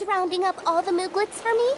rounding up all the Mooglets for me?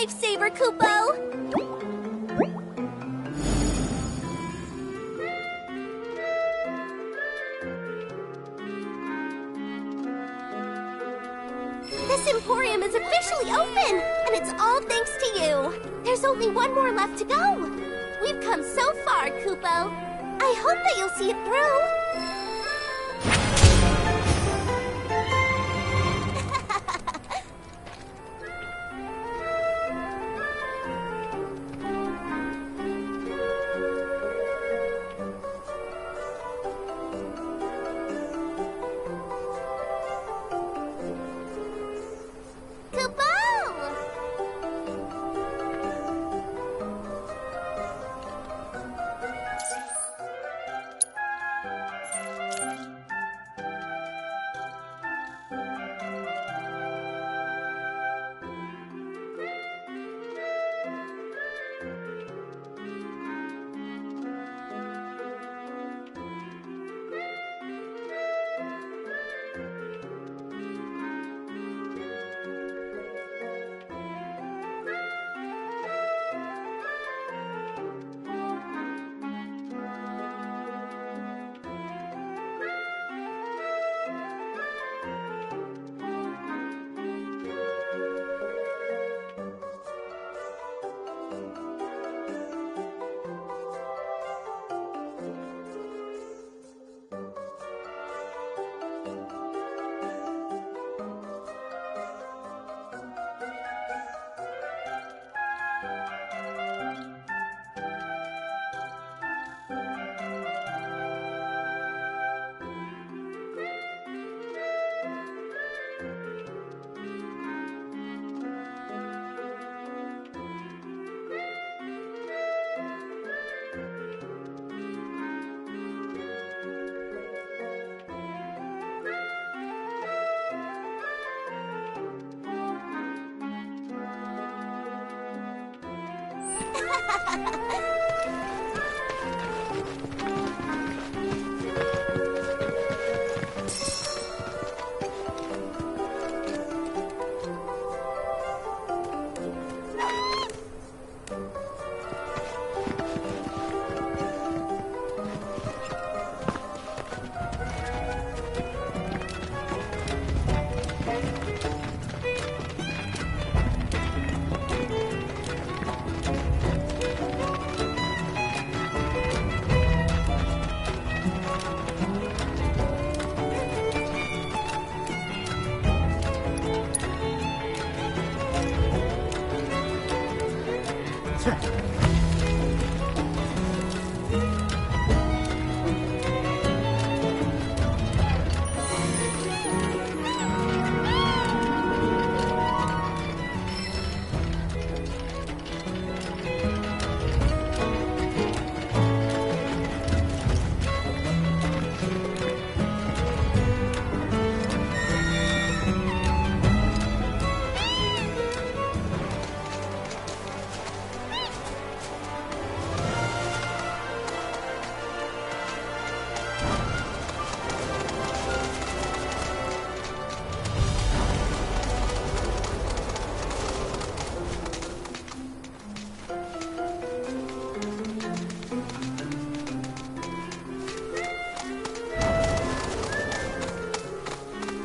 Lifesaver, Kupo! This Emporium is officially open, and it's all thanks to you. There's only one more left to go. We've come so far, Kupo. I hope that you'll see it through.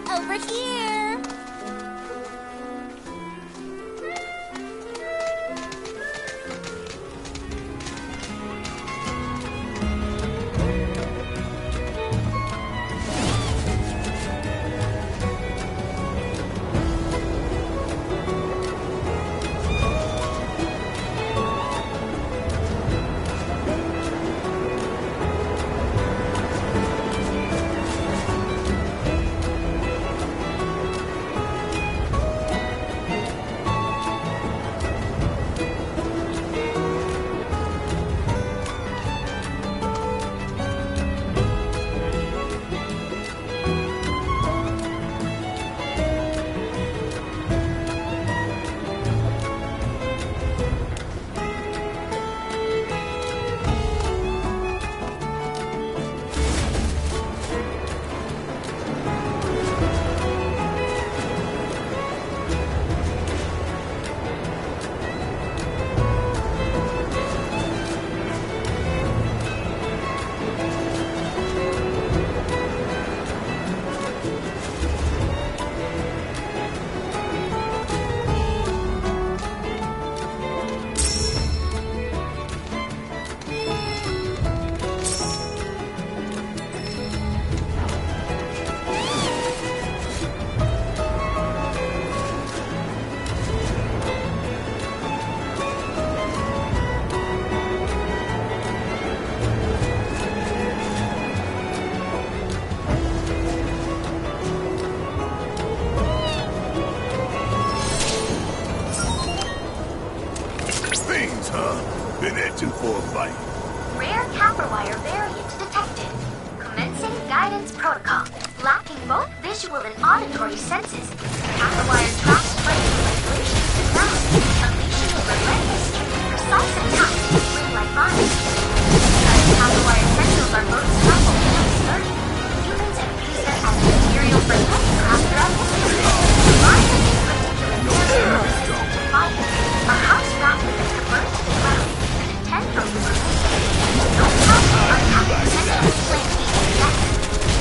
Over here! Been itching for a fight. Rare Capperwire variant detected. Commencing guidance protocol. Lacking both visual and auditory senses. Capperwire tracks frame vibrations to ground. Unleashing a relentless and precise attack with spring-like vines. Because Capperwire tendrils are both supple and sturdy, humans have used them as material for heavy craft throughout history. Vines of these particular very resistant to fire. A house wrapped with them can burn to the ground. Tendrils is no problem uncovering tendrils flame being exact.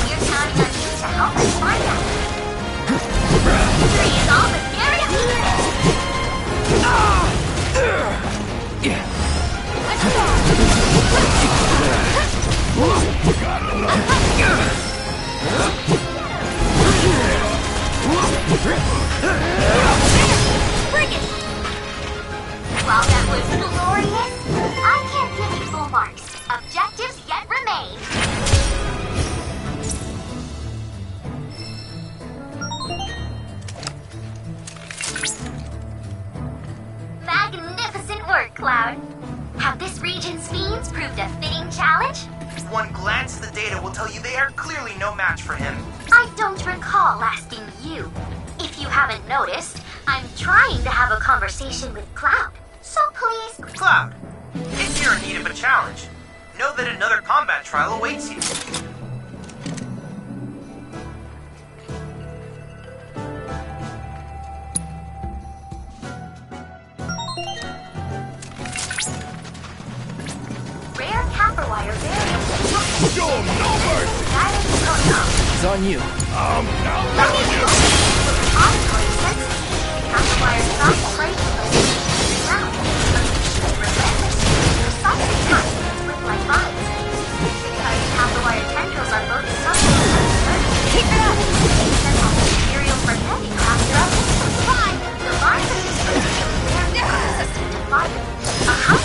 We're counting on you to help us find out. Victory is all but guaranteed. Bring it! While that was glorious, I can't give you full marks. Objectives yet remain. Magnificent work, Cloud. Have this region's fiends proved a fitting challenge? One glance at the data will tell you they are clearly no match for him. I don't recall asking you. If you haven't noticed, I'm trying to have a conversation with Cloud. So please... Cloud, if you're in need of a challenge, know that another combat trial awaits you. Rare Capperwire variant detected. Show 'em no mercy! Guidance protocol. It's on you. I'm not telling you! Auditory senses. Capperwire tracks frame vibrations to the ground. Unleashing relentless, precise attacks with spring-like vines. Because Capperwire tendrils are both supple and sturdy. Keep it up! Use them as material for heavy craft throughout history. Fine! The vines of this particular variant are resistant to fire. A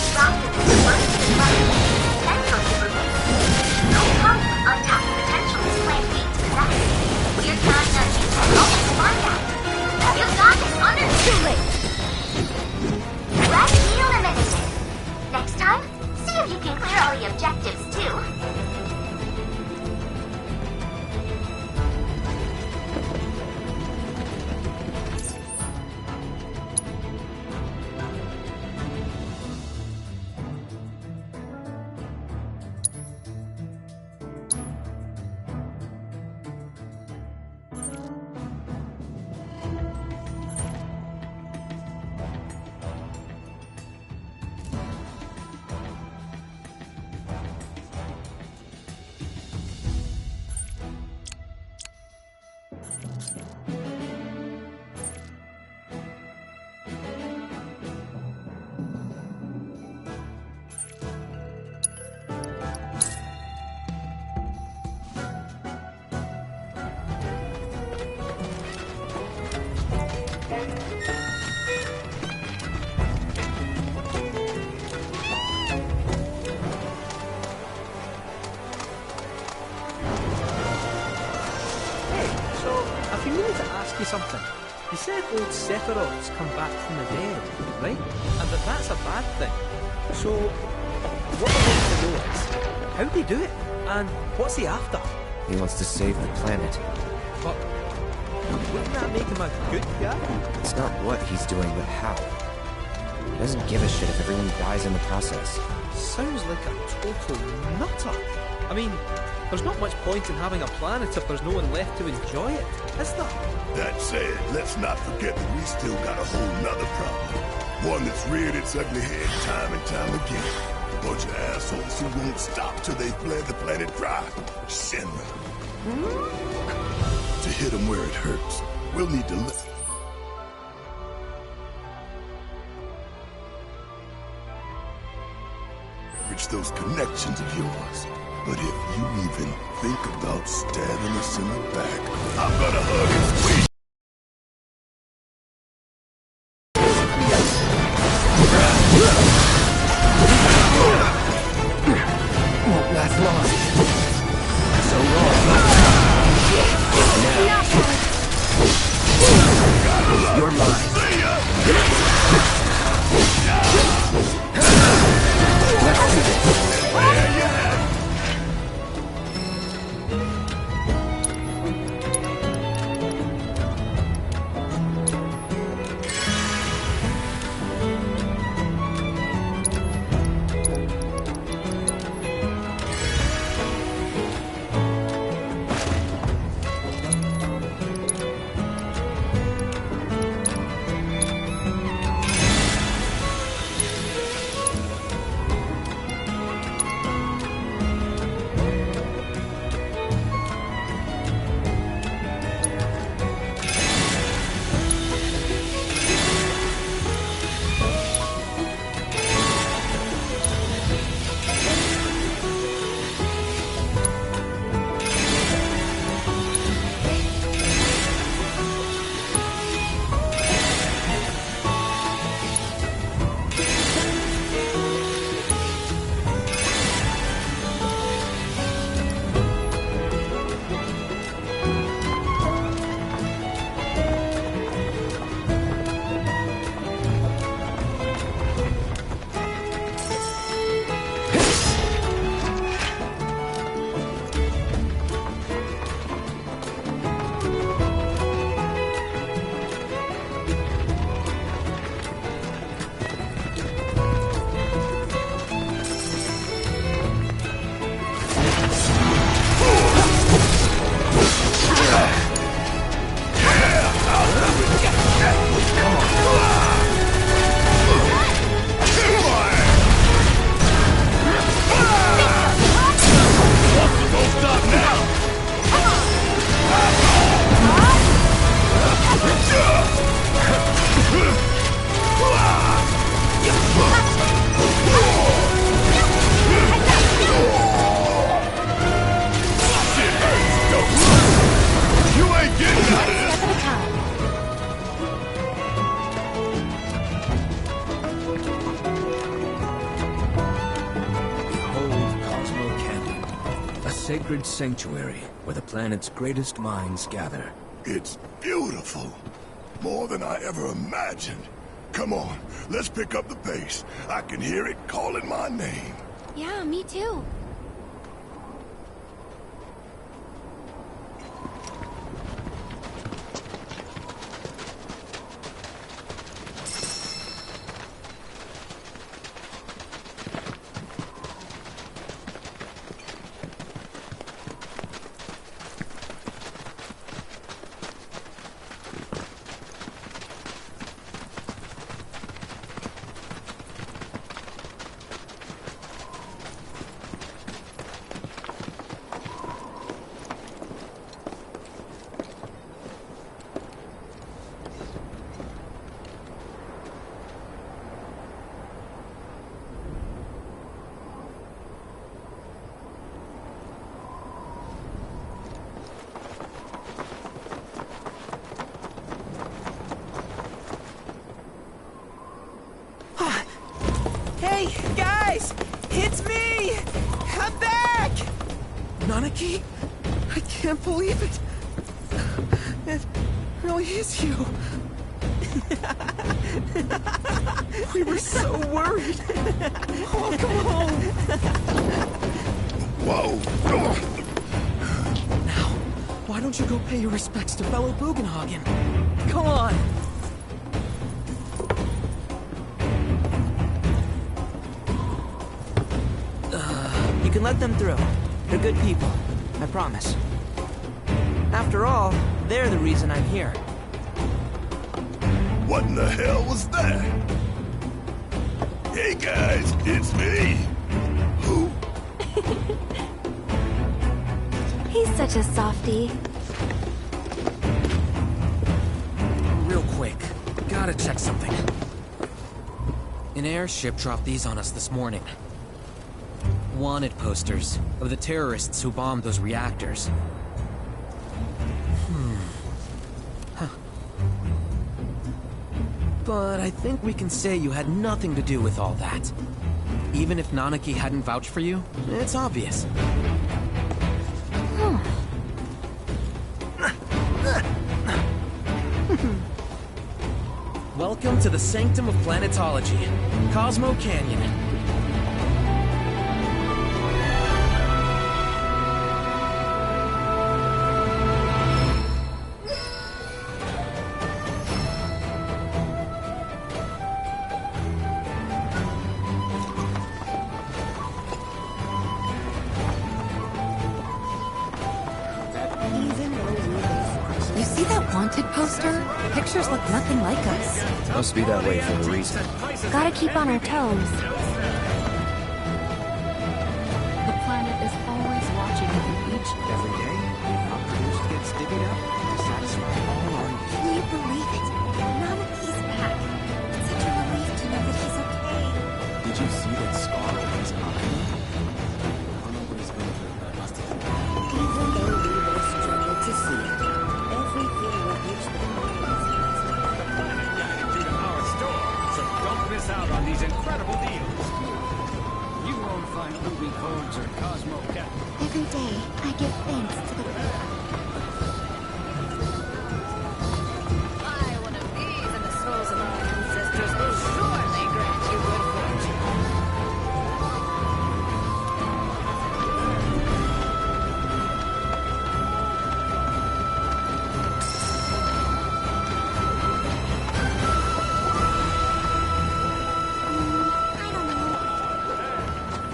the objectives, too. Something. You said old Sephiroths come back from the dead, right? And that's a bad thing. So, what I want to know is, how'd he do it? And what's he after? He wants to save the planet. But wouldn't that make him a good guy? It's not what he's doing, but how. He doesn't give a shit if everyone dies in the process. Sounds like a total nutter. I mean, there's not much point in having a planet if there's no one left to enjoy it, is there? That said, let's not forget that we still got a whole nother problem. One that's reared its ugly head time and time again. A bunch of assholes who won't stop till they've bled the planet dry. Shinra. To hit them where it hurts, we'll need to leverage those connections of yours. But if you even think about stabbing us in the back, I'm gonna hug and squeeze. Won't last long. So long. Now. You're mine. Let's do this. sacred sanctuary where the planet's greatest minds gather. It's beautiful. More than I ever imagined. Come on, let's pick up the pace. I can hear it calling my name. Yeah, me too. Hey, guys! It's me! I'm back! Nanaki? I can't believe it! It really is you. We were so worried. Welcome home. Whoa! Now, why don't you go pay your respects to fellow Bugenhagen? Come on! You can let them through. They're good people. I promise. After all, they're the reason I'm here. What in the hell was that? Hey guys, it's me. Who? He's such a softie. Real quick, gotta check something. An airship dropped these on us this morning. Wanted posters of the terrorists who bombed those reactors. Huh. But I think we can say you had nothing to do with all that. Even if Nanaki hadn't vouched for you, it's obvious. Welcome to the sanctum of planetology, Cosmo Canyon. You see that wanted poster? Pictures look nothing like us. Must be that way for a reason. Gotta keep on our toes. The planet is always watching over each. Every day, our produced gets divvied up to satisfy all our needs. Can you believe it? Nanaki's back. It's such a relief to know that he's okay. Did you see that scar on his eye? I don't know what he's going through, but I must have. Even though we will struggle to see it, everything will reach the So don't miss out on these incredible deals. You won't find movie codes or Cosmo Cat. Every day, I give thanks to the Buy one of these and the souls of our ancestors will surely grant you good fortune.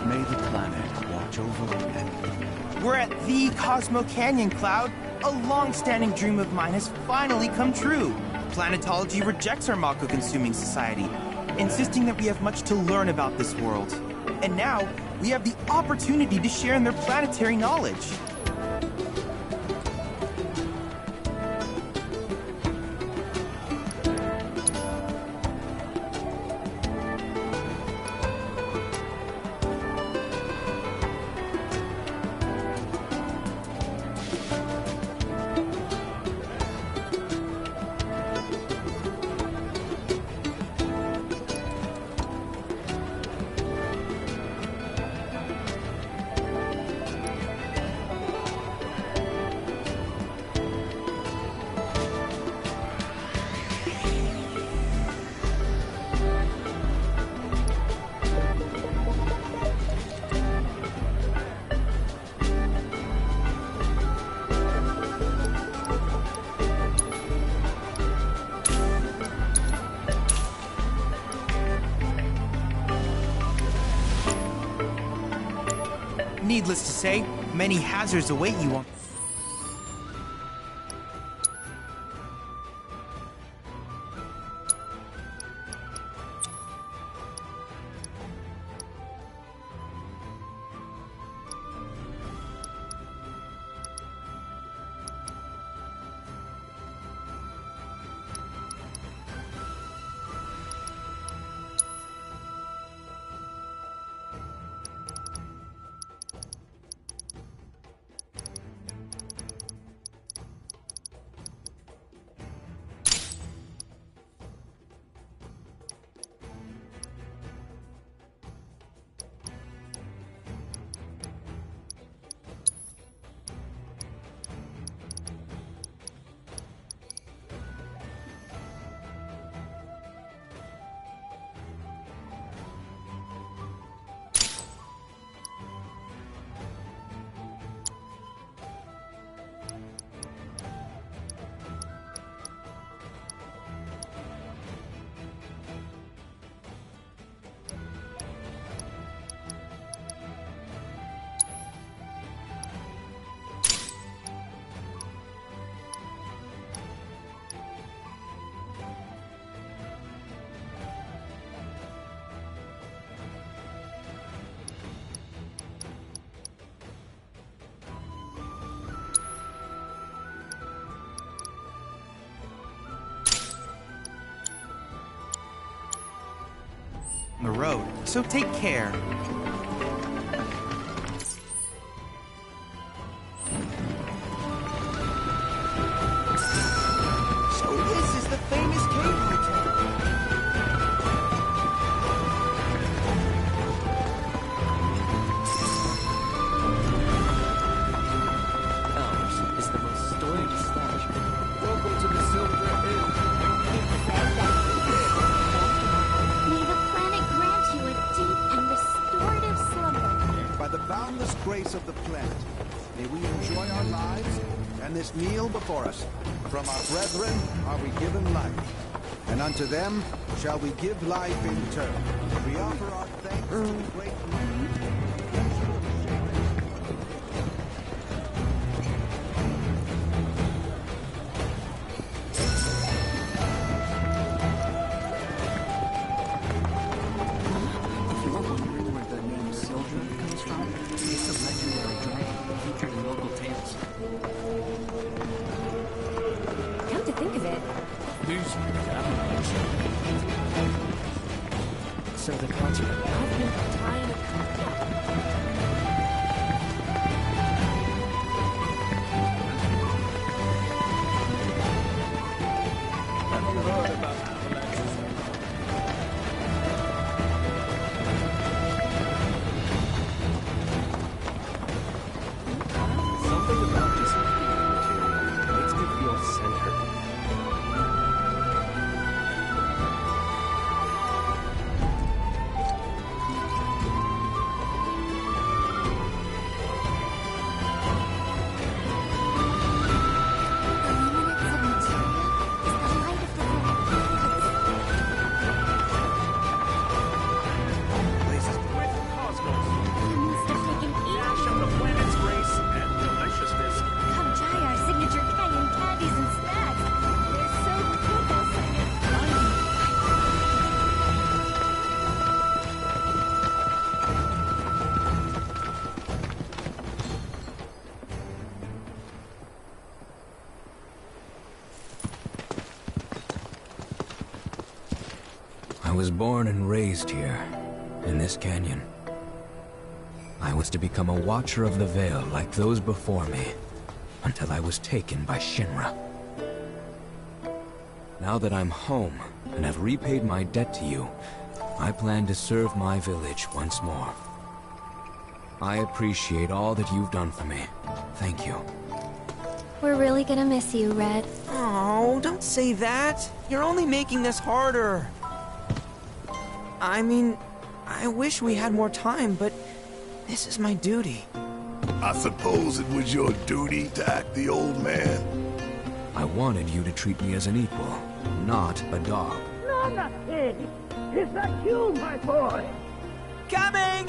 May the planet watch over and... We're at the Cosmo Canyon, Cloud. A long-standing dream of mine has finally come true. Planetology rejects our Mako-consuming society, insisting that we have much to learn about this world. And now, we have the opportunity to share in their planetary knowledge. Needless to say, many hazards await you on... the road, so take care. So this is the famous cave hotel. Ours is the most storied establishment. Welcome to the Silver Inn. May the planet grant you a deep and restorative slumber. By the boundless grace of the planet, may we enjoy our lives and this meal before us. From our brethren are we given life, and unto them shall we give life in turn. We offer our thanks to the great Come to think of it, So the concert. I've been tying a Have you heard about avalanches? Something about this material makes me feel centered. I was born and raised here, in this canyon. I was to become a watcher of the Veil like those before me, until I was taken by Shinra. Now that I'm home, and have repaid my debt to you, I plan to serve my village once more. I appreciate all that you've done for me. Thank you. We're really gonna miss you, Red. Oh, don't say that. You're only making this harder. I mean, I wish we had more time, but this is my duty. I suppose it was your duty to act the old man. I wanted you to treat me as an equal, not a dog. No, not pig. Is that you, my boy? Coming!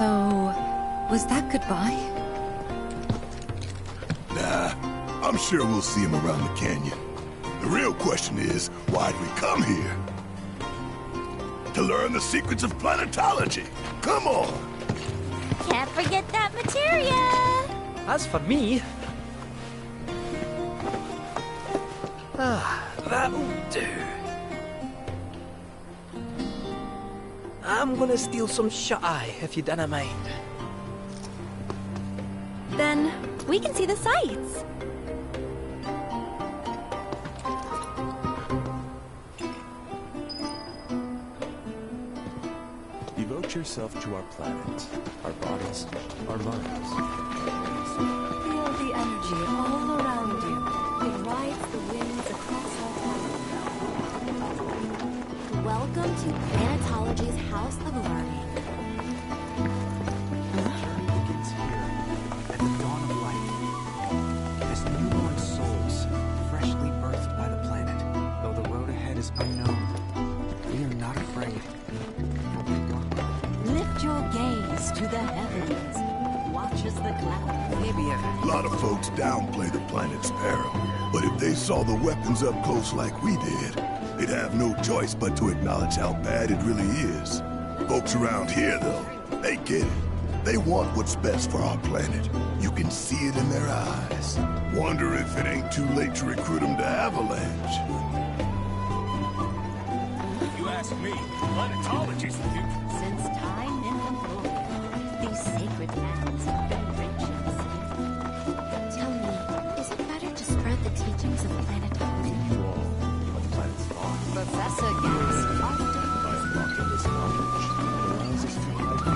So, was that goodbye? Nah, I'm sure we'll see him around the canyon. The real question is, why'd we come here? To learn the secrets of planetology. Come on! Can't forget that materia! As for me... that'll do. I'm gonna steal some shut-eye, if you don't mind. Then, we can see the sights. Devote yourself to our planet, our bodies, our minds. Feel the energy all around you. It rides the winds across our planet. Welcome to Planetology's House of Learning. The journey begins here, at the dawn of life. As newborn souls, freshly birthed by the planet. Though the road ahead is unknown, we are not afraid. Lift your gaze to the heavens. Watch as the clouds. Maybe A lot of folks downplay the planet's peril, but if they saw the weapons up close like we did, they'd have no choice but to acknowledge how bad it really is. Folks around here, though, they get it. They want what's best for our planet. You can see it in their eyes. Wonder if it ain't too late to recruit them to Avalanche. If you ask me, planetology's the future. Since time immemorial, these sacred lands have been rich in secret. Tell me, is it better to spread the teachings of planetology? You all, the planet's thought. Professor Gas often By unlocking this knowledge, it allows us to hide.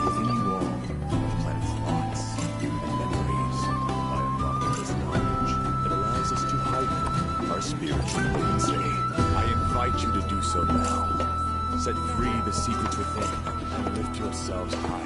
Giving you all the planet's thoughts and memories. By unlocking this knowledge, it allows us to heighten our spiritual potency. I invite you to do so now. Set free the secrets within and lift yourselves higher.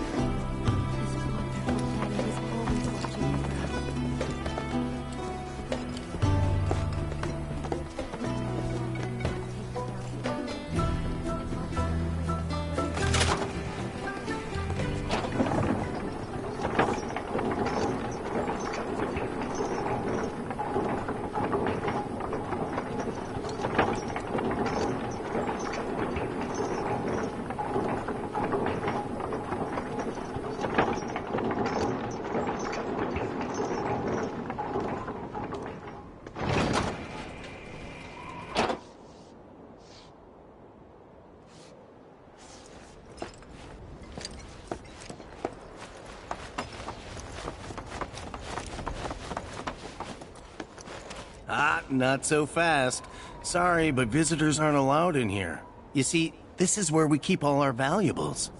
Not so fast. Sorry, but visitors aren't allowed in here. You see, this is where we keep all our valuables.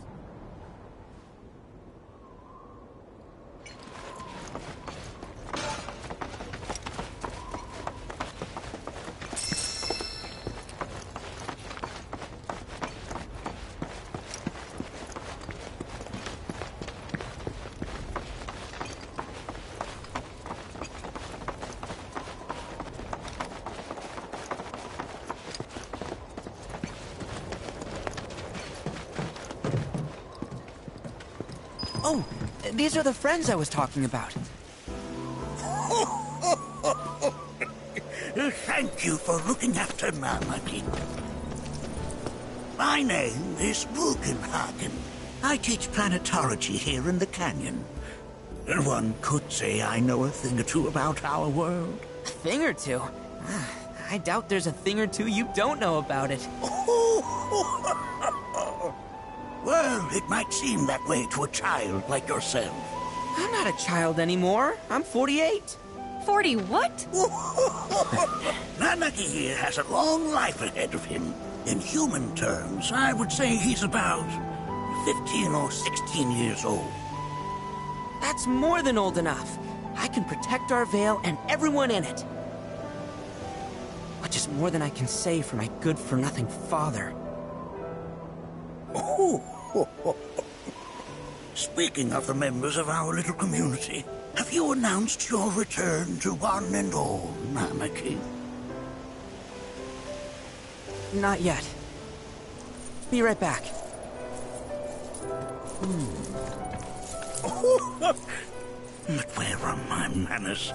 Oh, these are the friends I was talking about. Thank you for looking after my people. My name is Bugenhagen. I teach planetology here in the canyon. One could say I know a thing or two about our world. A thing or two? I doubt there's a thing or two you don't know about it. Well, it might seem that way to a child like yourself. I'm not a child anymore. I'm 48. 40 what? Nanaki here has a long life ahead of him. In human terms, I would say he's about 15 or 16 years old. That's more than old enough. I can protect our Vale and everyone in it. Which is more than I can say for my good-for-nothing father. Speaking of the members of our little community, have you announced your return to one and all anarchy? Not yet. Be right back. But where are my manners?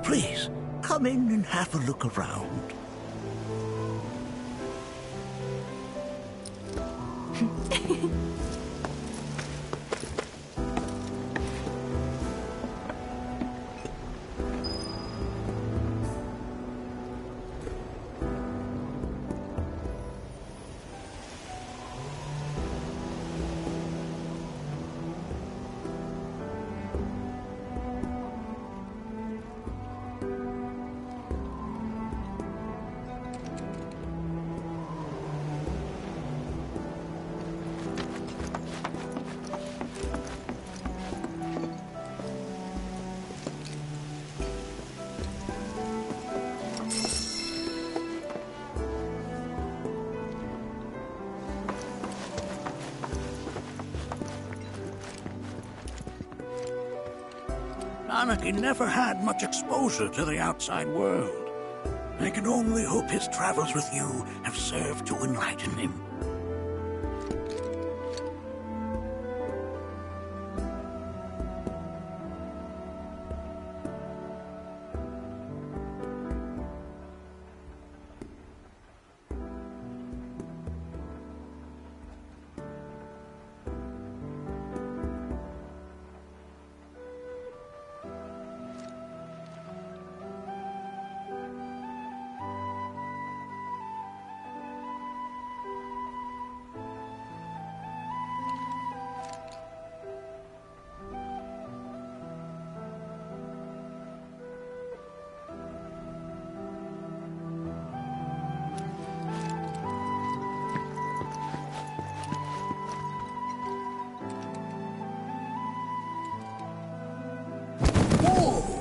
Please, come in and have a look around. Anarchy never had much exposure to the outside world. I can only hope his travels with you have served to enlighten him.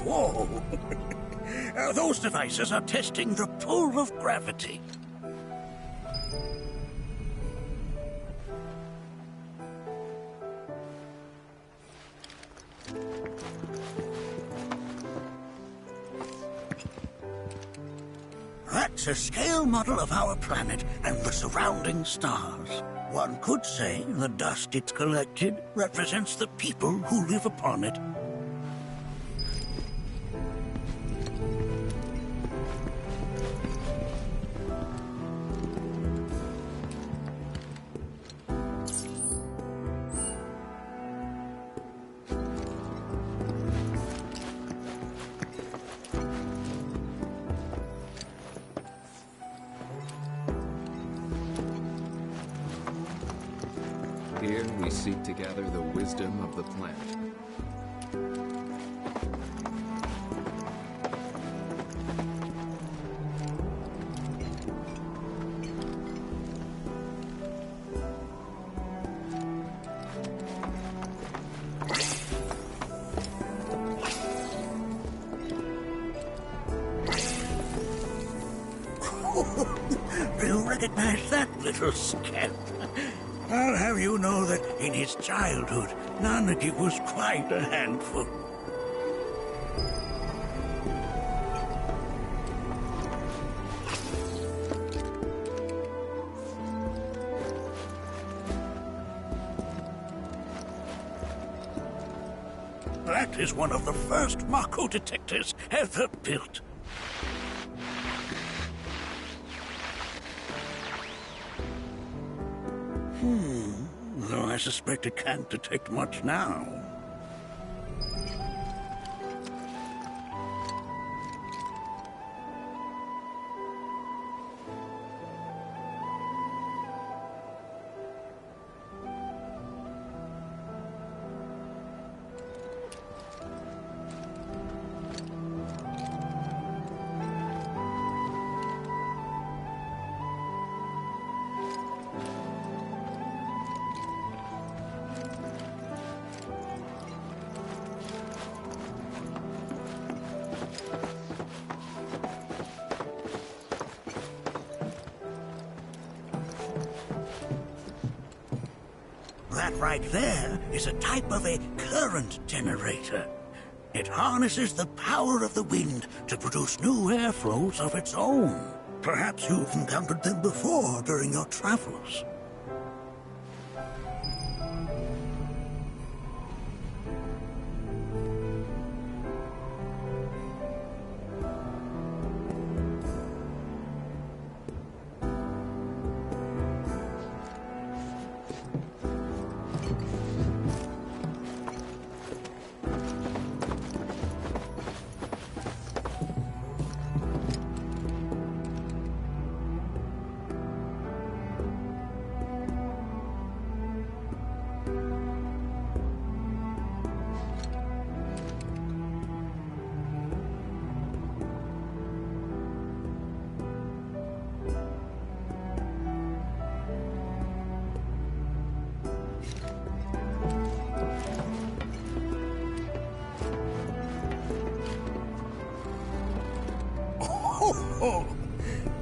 Whoa! Those devices are testing the pull of gravity. That's a scale model of our planet and the surrounding stars. One could say the dust it's collected represents the people who live upon it. Here we seek to gather the wisdom of the planet. Do you recognize that little scamp? I'll have you know that in his childhood, Nanaki was quite a handful. That is one of the first Mako detectors ever built. Though I suspect it can't detect much now. That right there is a type of a current generator. It harnesses the power of the wind to produce new airflows of its own. Perhaps you've encountered them before during your travels.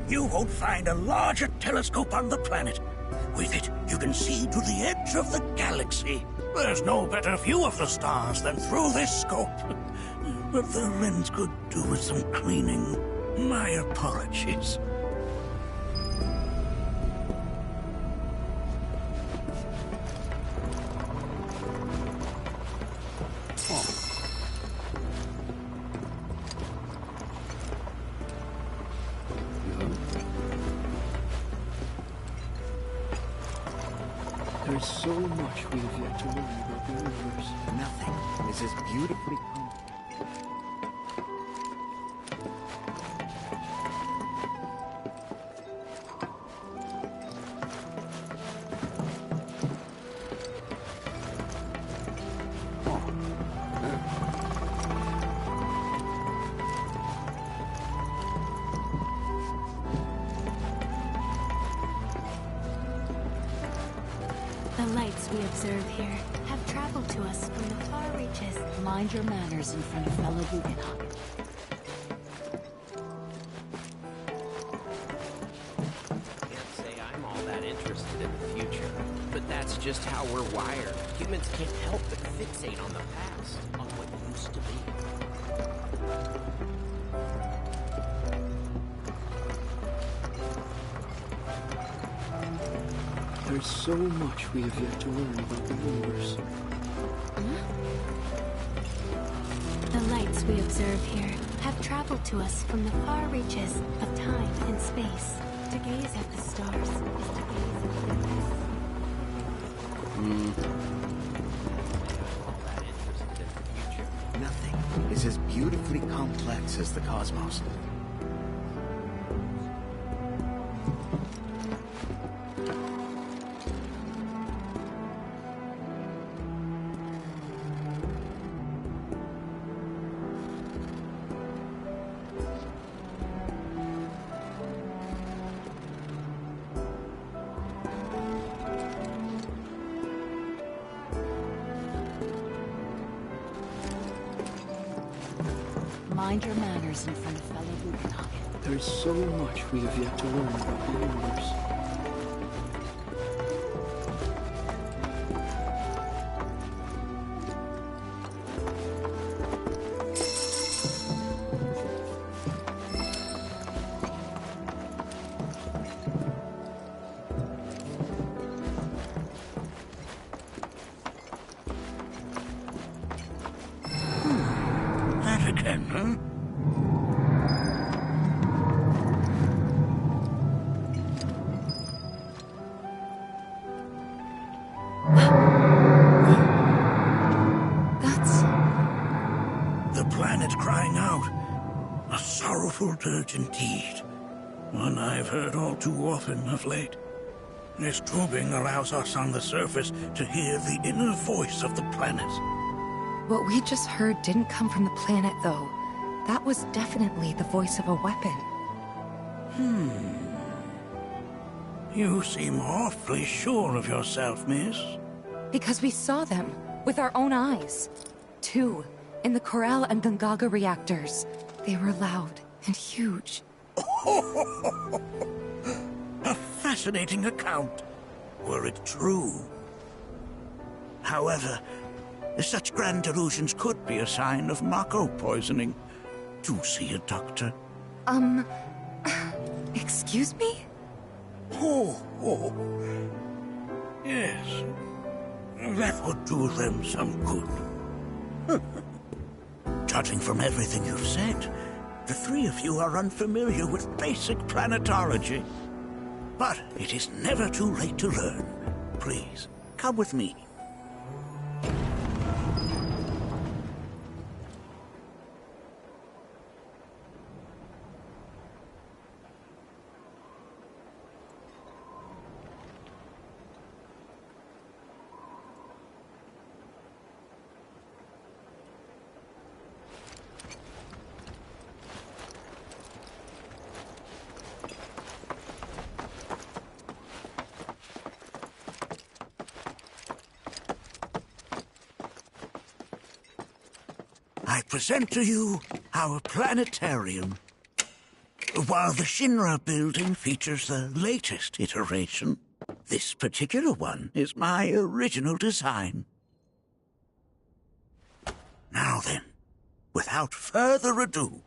You won't find a larger telescope on the planet. With it, you can see to the edge of the galaxy. There's no better view of the stars than through this scope. But the lens could do with some cleaning. My apologies. There's so much we have yet to learn about the universe. Nothing is as beautifully The lights we observe here have traveled to us from the far reaches. Mind your manners in front of fellow Guggenheim. Can't say I'm all that interested in the future, but that's just how we're wired. Humans can't help but fixate on the past, on what used to be. There's so much we have yet to learn about the universe. The lights we observe here have traveled to us from the far reaches of time and space. To gaze at the stars is to gaze at the past. Nothing is as beautifully complex as the cosmos. Mind your manners in front of fellow Guggenheim. There's so much we have yet to learn about the universe. That again, huh? The planet crying out. A sorrowful dirge indeed. One I've heard all too often of late. This tubing allows us on the surface to hear the inner voice of the planet. What we just heard didn't come from the planet, though. That was definitely the voice of a weapon. You seem awfully sure of yourself, miss. Because we saw them with our own eyes. Two, in the Corel and Gungaga reactors. They were loud and huge. A fascinating account, were it true. However, such grand delusions could be a sign of Mako poisoning. Do see a doctor. Excuse me? Oh. Yes. That would do them some good. Judging from everything you've said, the three of you are unfamiliar with basic planetology. But it is never too late to learn. Please, come with me. I present to you our planetarium. While the Shinra building features the latest iteration, this particular one is my original design. Now then, without further ado,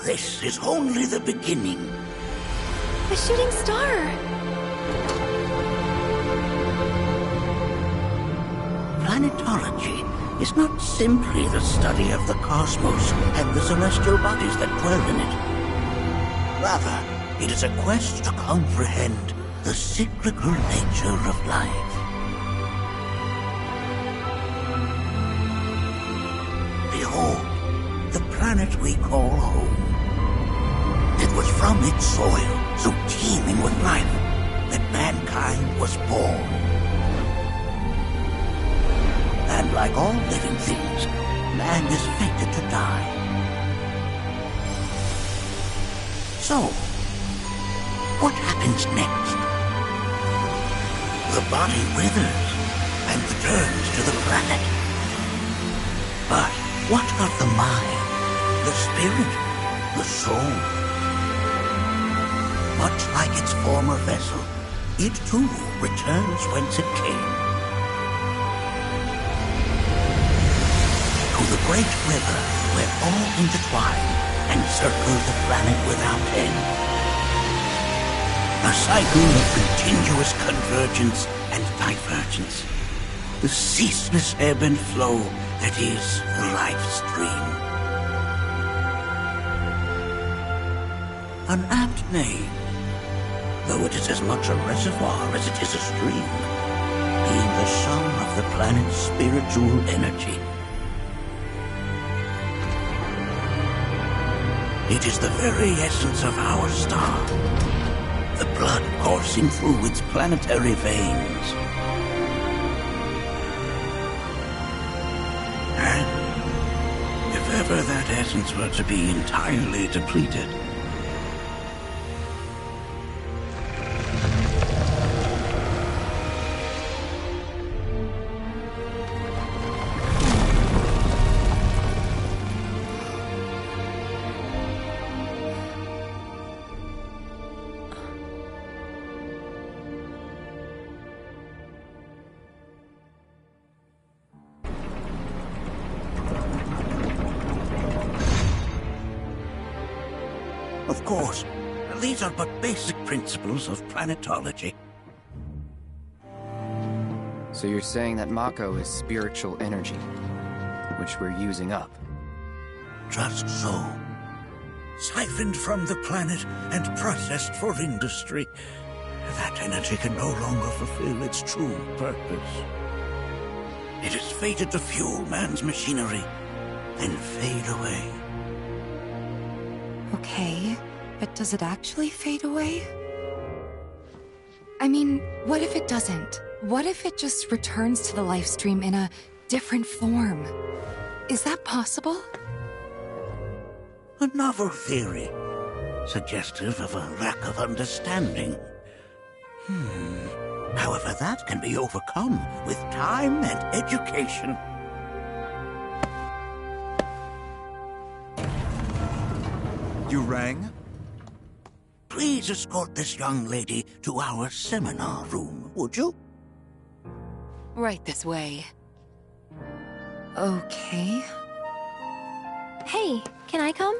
this is only the beginning. The shooting star! Planetology is not simply the study of the cosmos and the celestial bodies that dwell in it. Rather, it is a quest to comprehend the cyclical nature of life. Behold, the planet we call home. It was from its soil, so teeming with life, that mankind was born. And like all living things, man is fated to die. So, what happens next? The body withers and returns to the planet. But what of the mind, the spirit, the soul? Much like its former vessel, it too returns whence it came. To the great river where all intertwine and circle the planet without end. A cycle of continuous convergence and divergence. The ceaseless ebb and flow that is the life stream. An apt name, though it is as much a reservoir as it is a stream, being the sum of the planet's spiritual energy. It is the very essence of our star, the blood coursing through its planetary veins. And if ever that essence were to be entirely depleted, of course, these are but basic principles of planetology. So you're saying that Mako is spiritual energy, which we're using up? Just so. Siphoned from the planet and processed for industry, that energy can no longer fulfill its true purpose. It is fated to fuel man's machinery, then fade away. Okay, but does it actually fade away? I mean, what if it doesn't? What if it just returns to the live stream in a different form? Is that possible? A novel theory, suggestive of a lack of understanding. However, that can be overcome with time and education. You rang? Please escort this young lady to our seminar room, would you? Right this way. Okay. Hey, can I come?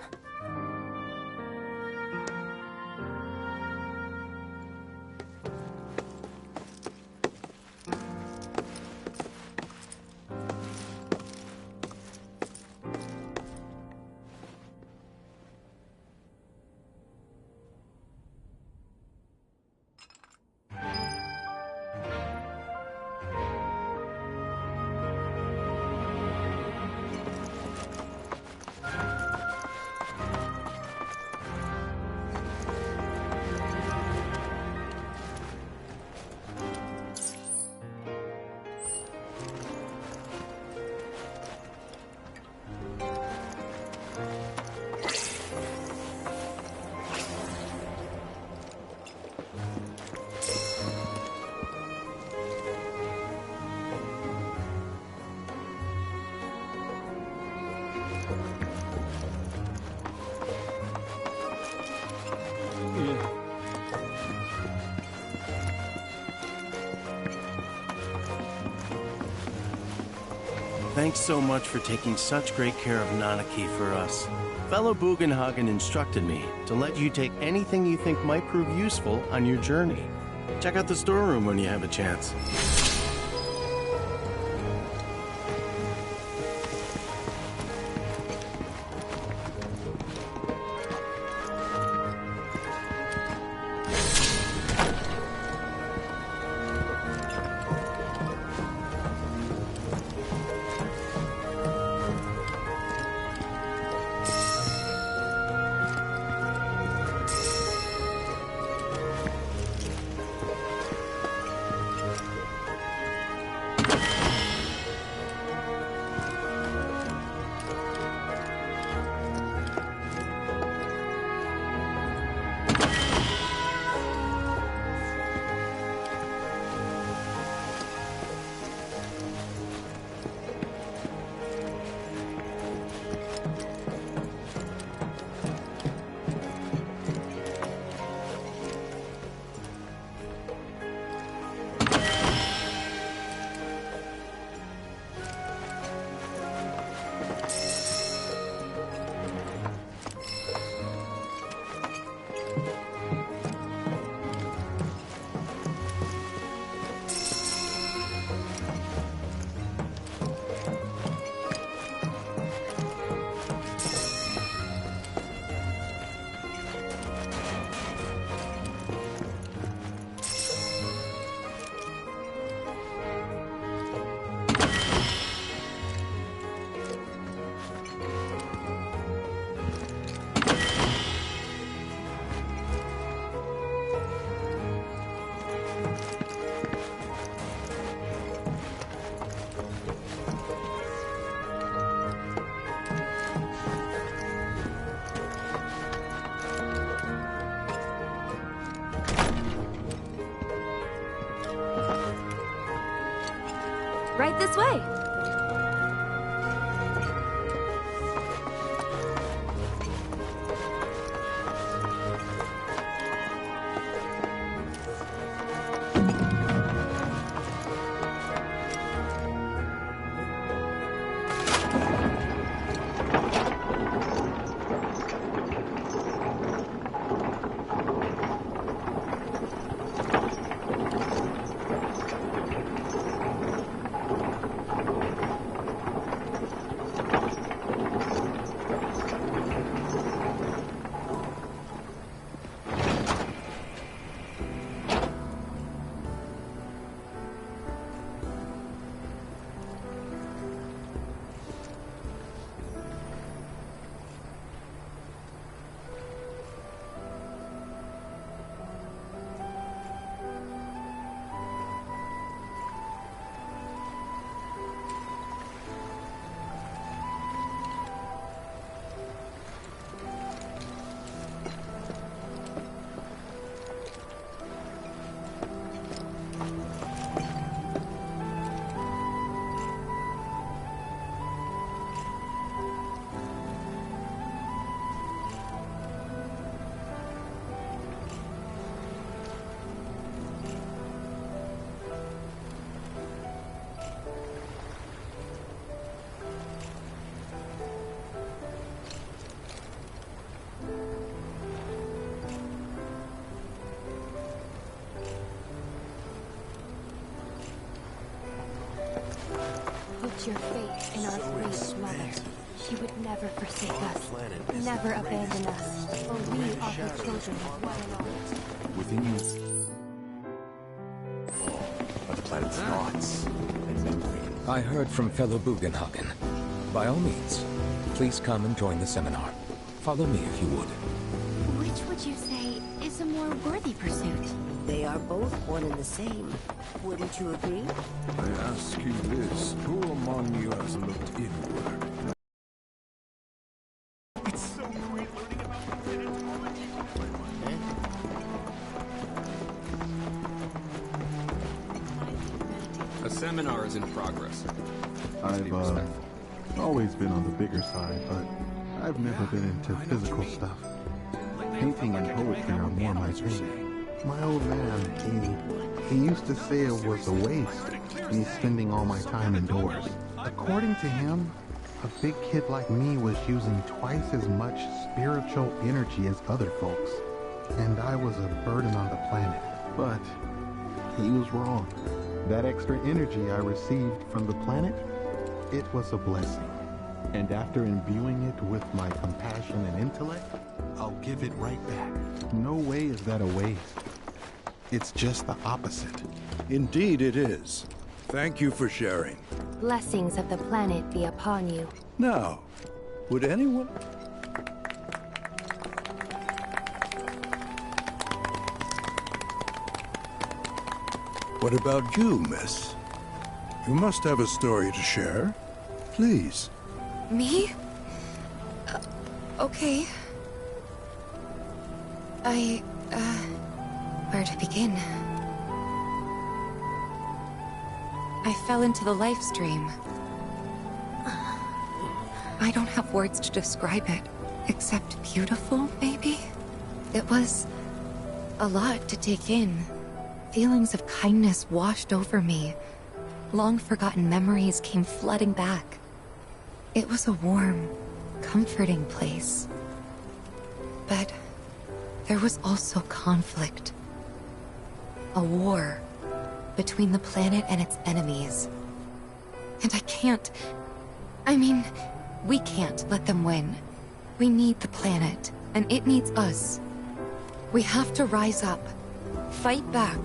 Thanks so much for taking such great care of Nanaki for us. Fellow Bugenhagen instructed me to let you take anything you think might prove useful on your journey. Check out the storeroom when you have a chance. Right this way. put your faith in our great mother. She would never forsake us, never abandon us, for we are her children, one and all. Within you are the planet's thoughts and memories. I heard from fellow Bugenhagen. By all means, please come and join the seminar. Follow me if you would. Which would you say is a more worthy pursuit? They are both one and the same. Wouldn't you agree? I ask you this, who among you has looked inward? It's so great learning about the planetology. A seminar is in progress. I've always been on the bigger side, but I've never been into physical stuff. Painting and poetry are more my thing. My old man, he used to say it was a waste, me spending all my time indoors. According to him, a big kid like me was using twice as much spiritual energy as other folks, and I was a burden on the planet. But he was wrong. That extra energy I received from the planet, it was a blessing. And after imbuing it with my compassion and intellect, I'll give it right back. No way is that a waste. It's just the opposite. Indeed it is. Thank you for sharing. Blessings of the planet be upon you. Now, would anyone... What about you, miss? You must have a story to share. Please. Me? Okay. Where to begin? I fell into the life stream. I don't have words to describe it, except beautiful, maybe? It was a lot to take in. Feelings of kindness washed over me. Long-forgotten memories came flooding back. It was a warm, comforting place. But there was also conflict. A war between the planet and its enemies. And we can't let them win. We need the planet, and it needs us. We have to rise up, fight back,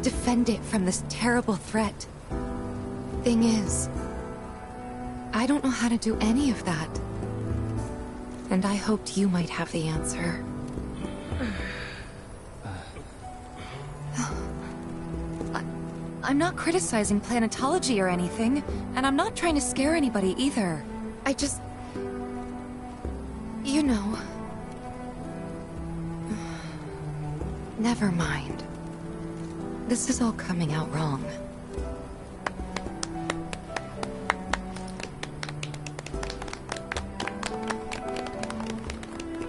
defend it from this terrible threat. Thing is, I don't know how to do any of that. And I hoped you might have the answer. I'm not criticizing planetology or anything, and I'm not trying to scare anybody either. I just... you know... Never mind. This is all coming out wrong.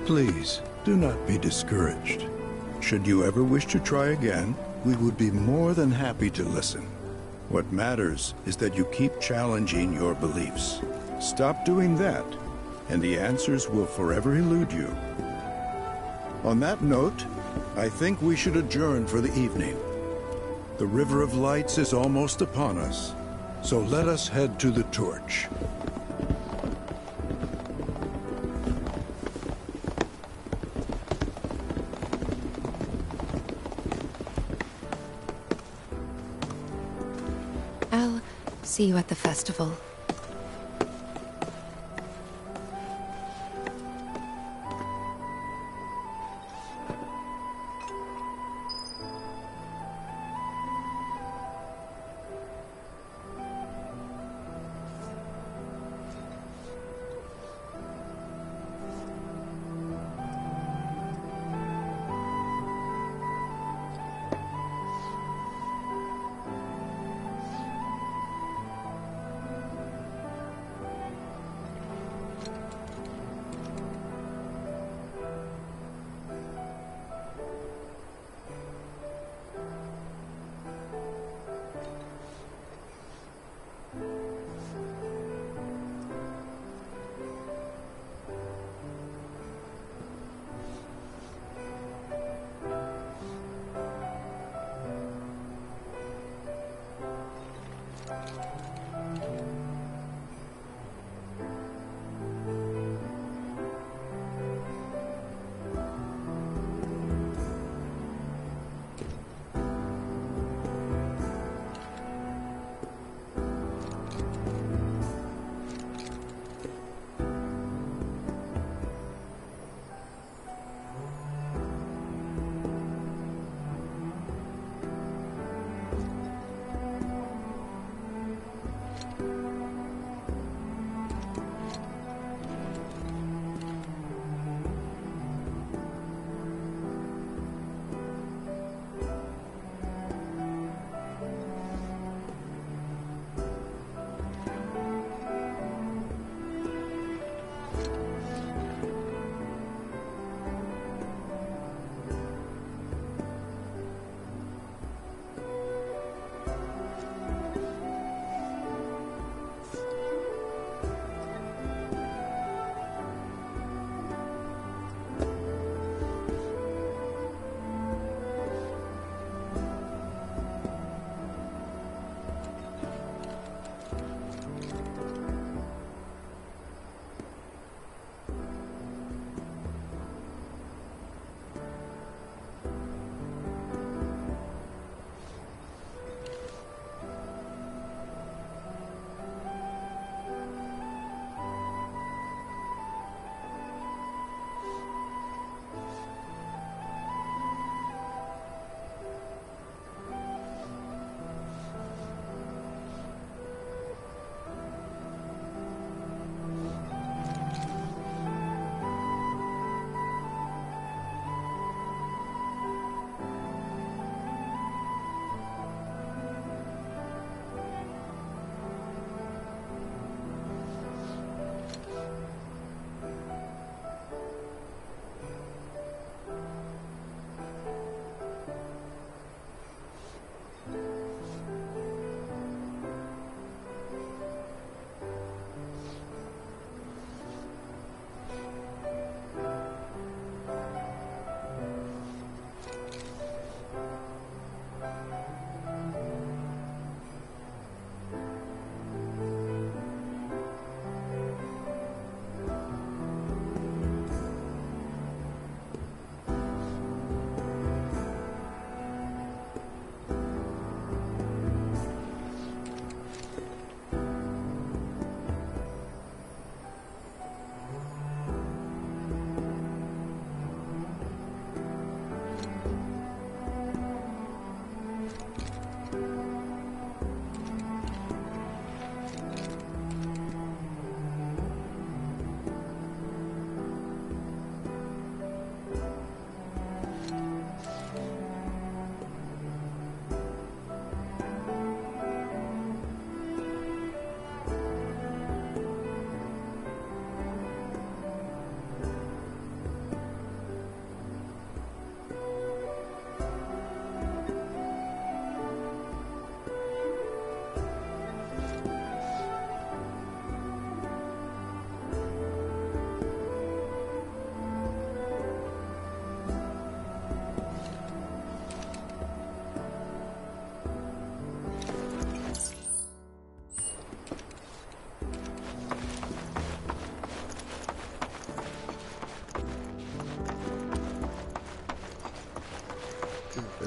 Please, do not be discouraged. Should you ever wish to try again, we would be more than happy to listen. What matters is that you keep challenging your beliefs. Stop doing that, and the answers will forever elude you. On that note, I think we should adjourn for the evening. The River of Lights is almost upon us, so let us head to the torch. I'll see you at the festival.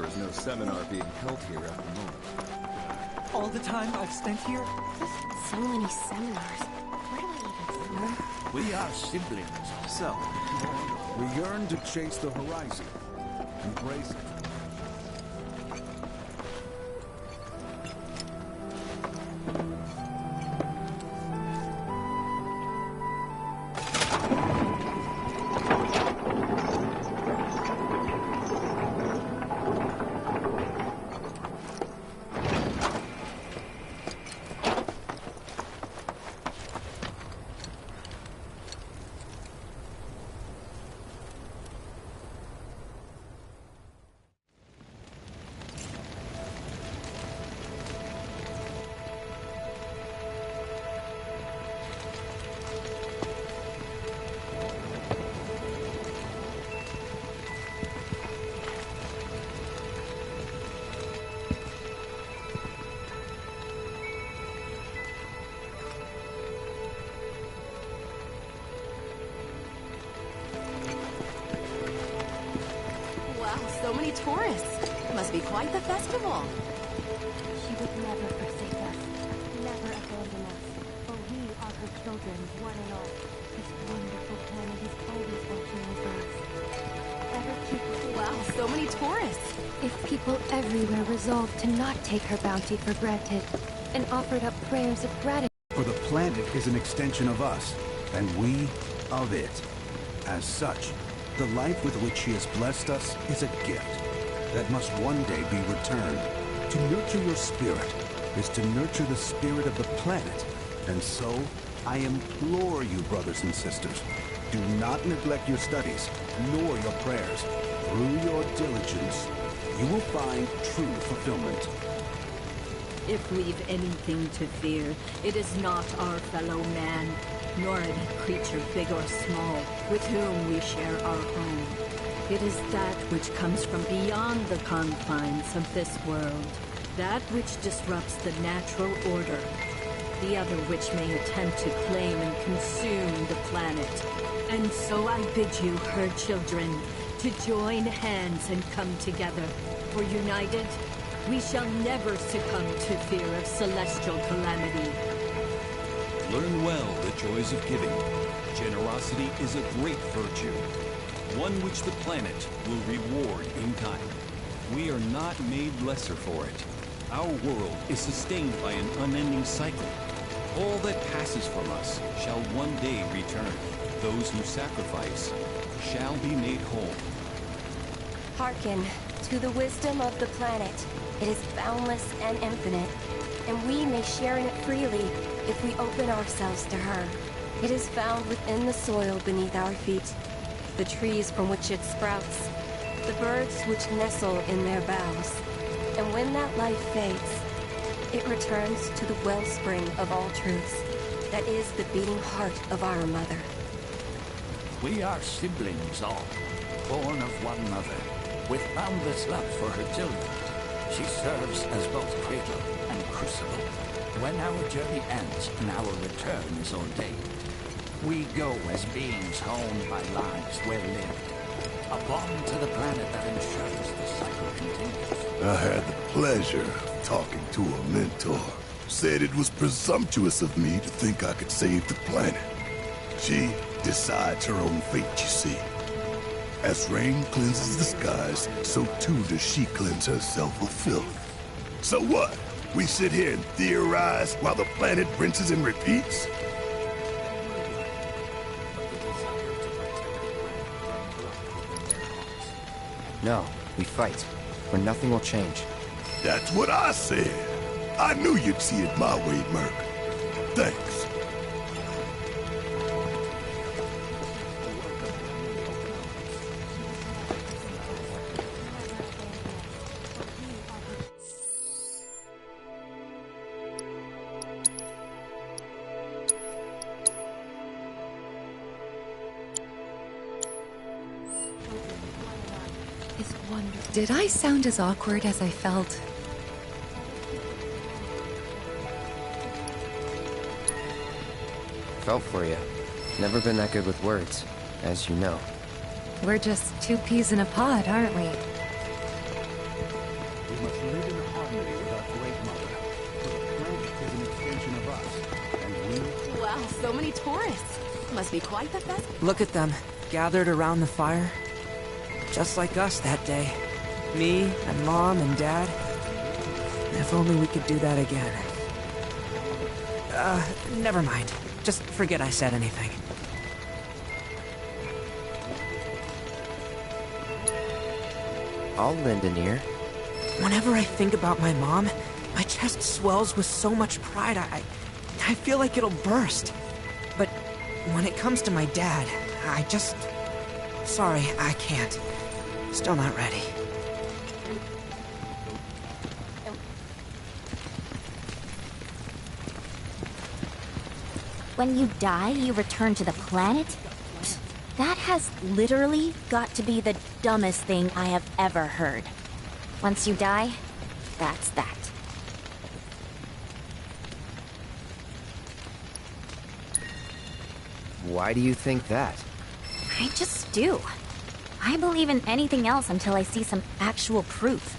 There is no seminar being held here at the moment. All the time I've spent here? So many seminars. Where do I even start? We are siblings. So, we yearn to chase the horizon. Embrace it. So many tourists. Must be quite the festival. She would never forsake us, never abandon us, for we are her children, one and all. This wonderful planet is always watching over us. Ever keep us. Wow, so many tourists. If people everywhere resolved to not take her bounty for granted, and offered up prayers of gratitude. For the planet is an extension of us, and we of it. As such, the life with which she has blessed us is a gift that must one day be returned. To nurture your spirit is to nurture the spirit of the planet. And so, I implore you, brothers and sisters, do not neglect your studies, nor your prayers. Through your diligence, you will find true fulfillment. If we've anything to fear, it is not our fellow man, nor any creature big or small, with whom we share our home. It is that which comes from beyond the confines of this world, that which disrupts the natural order, the other which may attempt to claim and consume the planet. And so I bid you, her children, to join hands and come together, for united, we shall never succumb to fear of celestial calamity. Learn well the joys of giving. Generosity is a great virtue, one which the planet will reward in kind. We are not made lesser for it. Our world is sustained by an unending cycle. All that passes from us shall one day return. Those who sacrifice shall be made whole. Hearken to the wisdom of the planet. It is boundless and infinite, and we may share in it freely if we open ourselves to her. It is found within the soil beneath our feet, the trees from which it sprouts, the birds which nestle in their boughs. And when that life fades, it returns to the wellspring of all truths, that is the beating heart of our mother. We are siblings all, born of one mother, with boundless love for her children. She serves as both cradle and crucible. When our journey ends and our return is ordained, we go as beings honed by lives well lived, a bond to the planet that ensures the cycle continues. I had the pleasure of talking to a mentor. Said it was presumptuous of me to think I could save the planet. She decides her own fate, you see. As rain cleanses the skies, so too does she cleanse herself of filth. So what? We sit here and theorize while the planet rinses and repeats? No, we fight, or nothing will change. That's what I said. I knew you'd see it my way, Merc. Thanks. Did I sound as awkward as I felt? Felt for you. Never been that good with words, as you know. We're just two peas in a pod, aren't we? must live in harmony with our Great Mother. For the planet is an extension of us, and we... Wow, so many tourists. Must be quite the festival. Look at them, gathered around the fire. Just like us that day. Me and Mom and Dad. If only we could do that again. Never mind. Just forget I said anything. I'll lend an ear. Whenever I think about my mom, my chest swells with so much pride, I feel like it'll burst. But when it comes to my dad, I just... Sorry, I can't. Still not ready. When you die, you return to the planet? That has literally got to be the dumbest thing I have ever heard. Once you die, that's that. Why do you think that? I just do. I believe in anything else until I see some actual proof.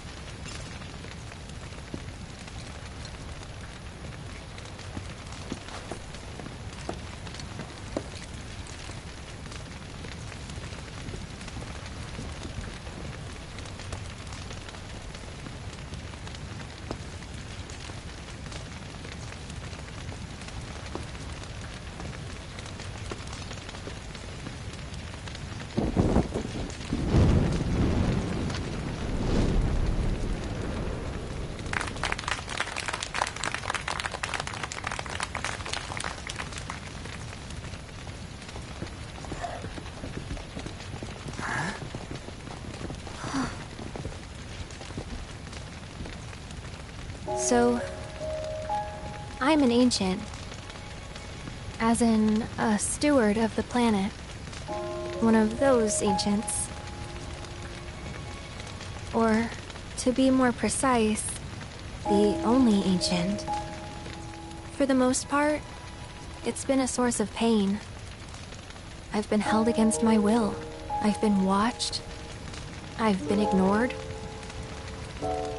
So, I'm an ancient. As in, a steward of the planet. One of those ancients. Or, to be more precise, the only ancient. For the most part, it's been a source of pain. I've been held against my will. I've been watched. I've been ignored.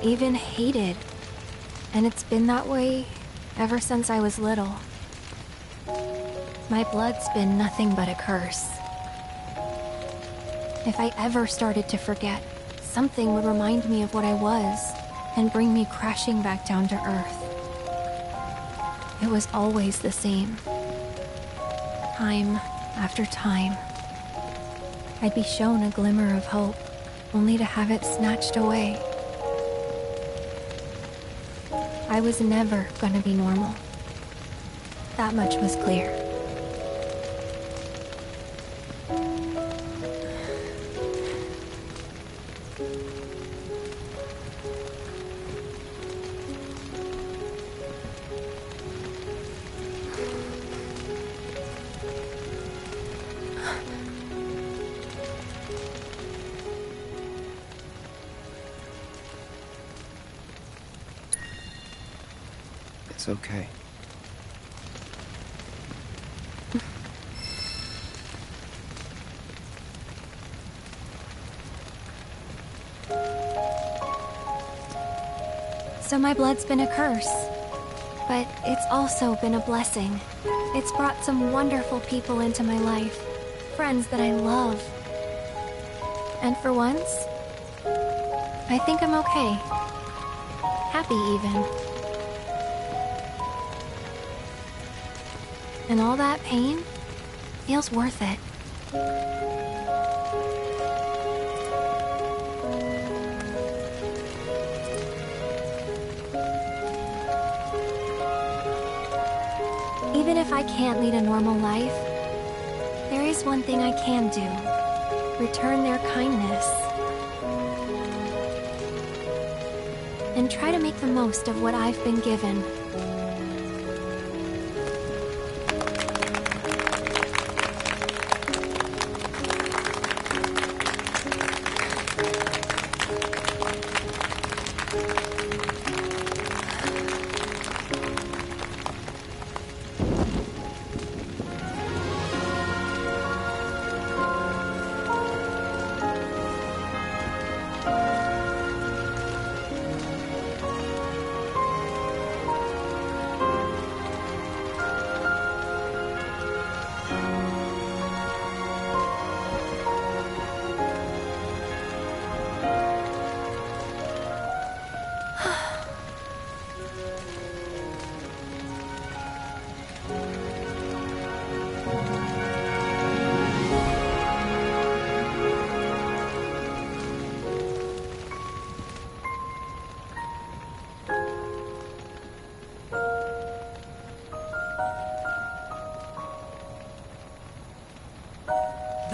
Even hated. And it's been that way ever since I was little. My blood's been nothing but a curse. If I ever started to forget, something would remind me of what I was and bring me crashing back down to Earth. It was always the same. Time after time. I'd be shown a glimmer of hope, only to have it snatched away. I was never gonna be normal. That much was clear. It's okay. So my blood's been a curse. But it's also been a blessing. It's brought some wonderful people into my life. Friends that I love. And for once, I think I'm okay. Happy even. And all that pain feels worth it. Even if I can't lead a normal life, there is one thing I can do. Return their kindness. And try to make the most of what I've been given.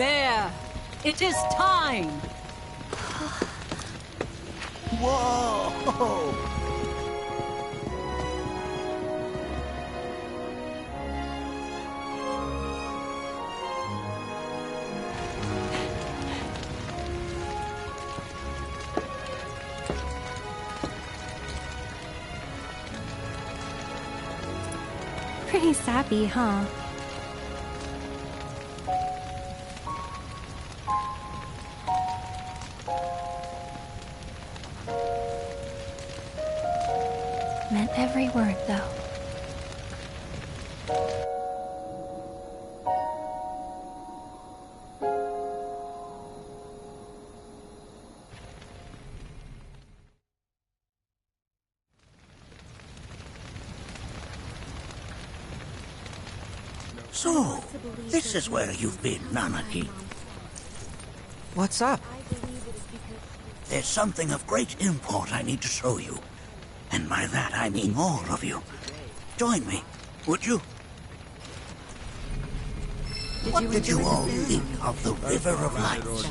bear. It is time. Whoa! Pretty sappy, huh? Meant every word, though. So, this is where you've been, Nanaki. What's up? There's something of great import I need to show you. And by that I mean all of you. Join me, would you? What did you all think of the River of Lights?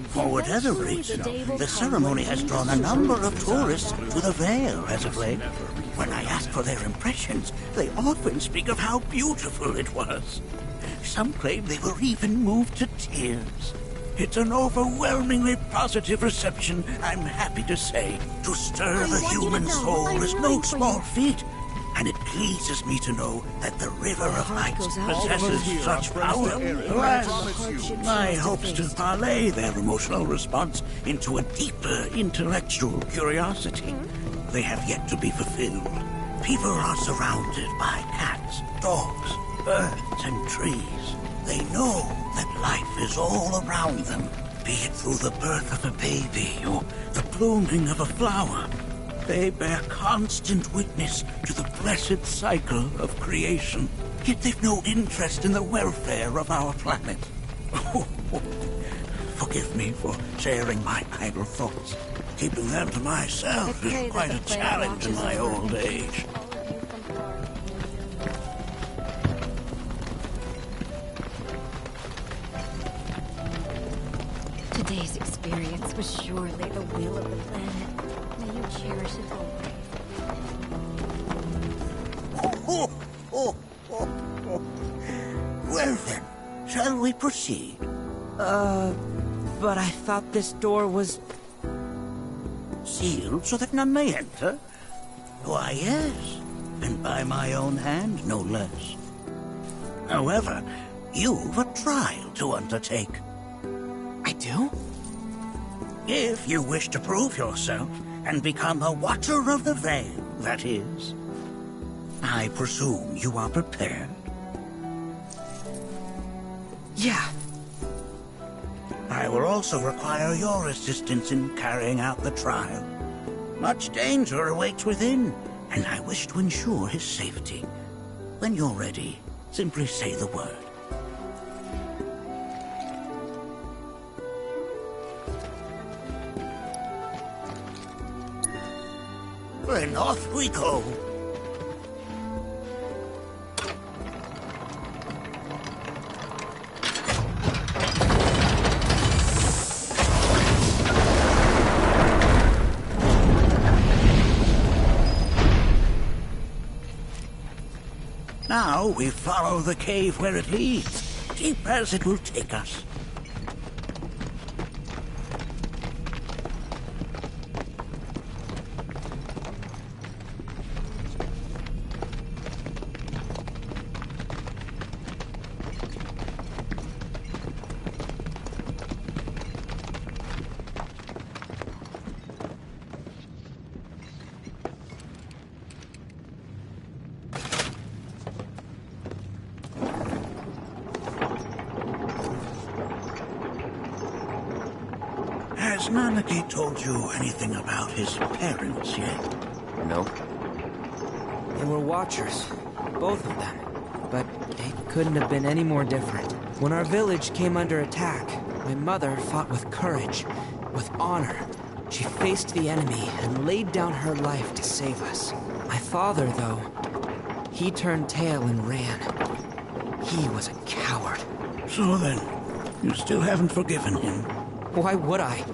For whatever reason, the ceremony has drawn a number of tourists to the Vale as of late. When I ask for their impressions, they often speak of how beautiful it was. Some claim they were even moved to tears. It's an overwhelmingly positive reception, I'm happy to say. To stir the human soul is no small feat, and it pleases me to know that the River of Lights possesses such power. Alas, my hopes to parlay their emotional response into a deeper intellectual curiosity, they have yet to be fulfilled. People are surrounded by cats, dogs, birds, and trees. They know that life is all around them, be it through the birth of a baby or the blooming of a flower. They bear constant witness to the blessed cycle of creation, yet they've no interest in the welfare of our planet. Forgive me for sharing my idle thoughts. Keeping them to myself is quite a challenge in my old age. Today's experience was surely the will of the planet. May you cherish it always. Well then, shall we proceed? But I thought this door was... sealed so that none may enter? Why, yes, and by my own hand, no less. However, you've a trial to undertake. I do? If you wish to prove yourself and become a Watcher of the Vale, that is. I presume you are prepared? Yeah. I will also require your assistance in carrying out the trial. Much danger awaits within, and I wish to ensure his safety. When you're ready, simply say the word. Then off we go. Now we follow the cave where it leads, deep as it will take us. Has Nanaki told you anything about his parents yet? No. They were Watchers, both of them. But they couldn't have been any more different. When our village came under attack, my mother fought with courage, with honor. She faced the enemy and laid down her life to save us. My father, though, he turned tail and ran. He was a coward. So then, You still haven't forgiven him. Why would I?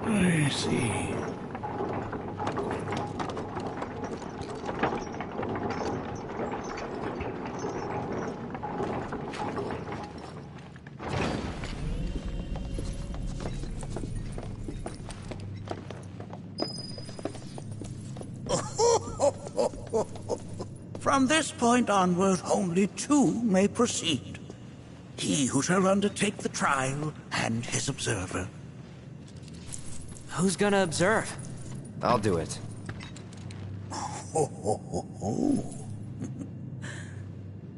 I see. From this point onward, only two may proceed. He who shall undertake the trial and his observer. Who's gonna observe? I'll do it.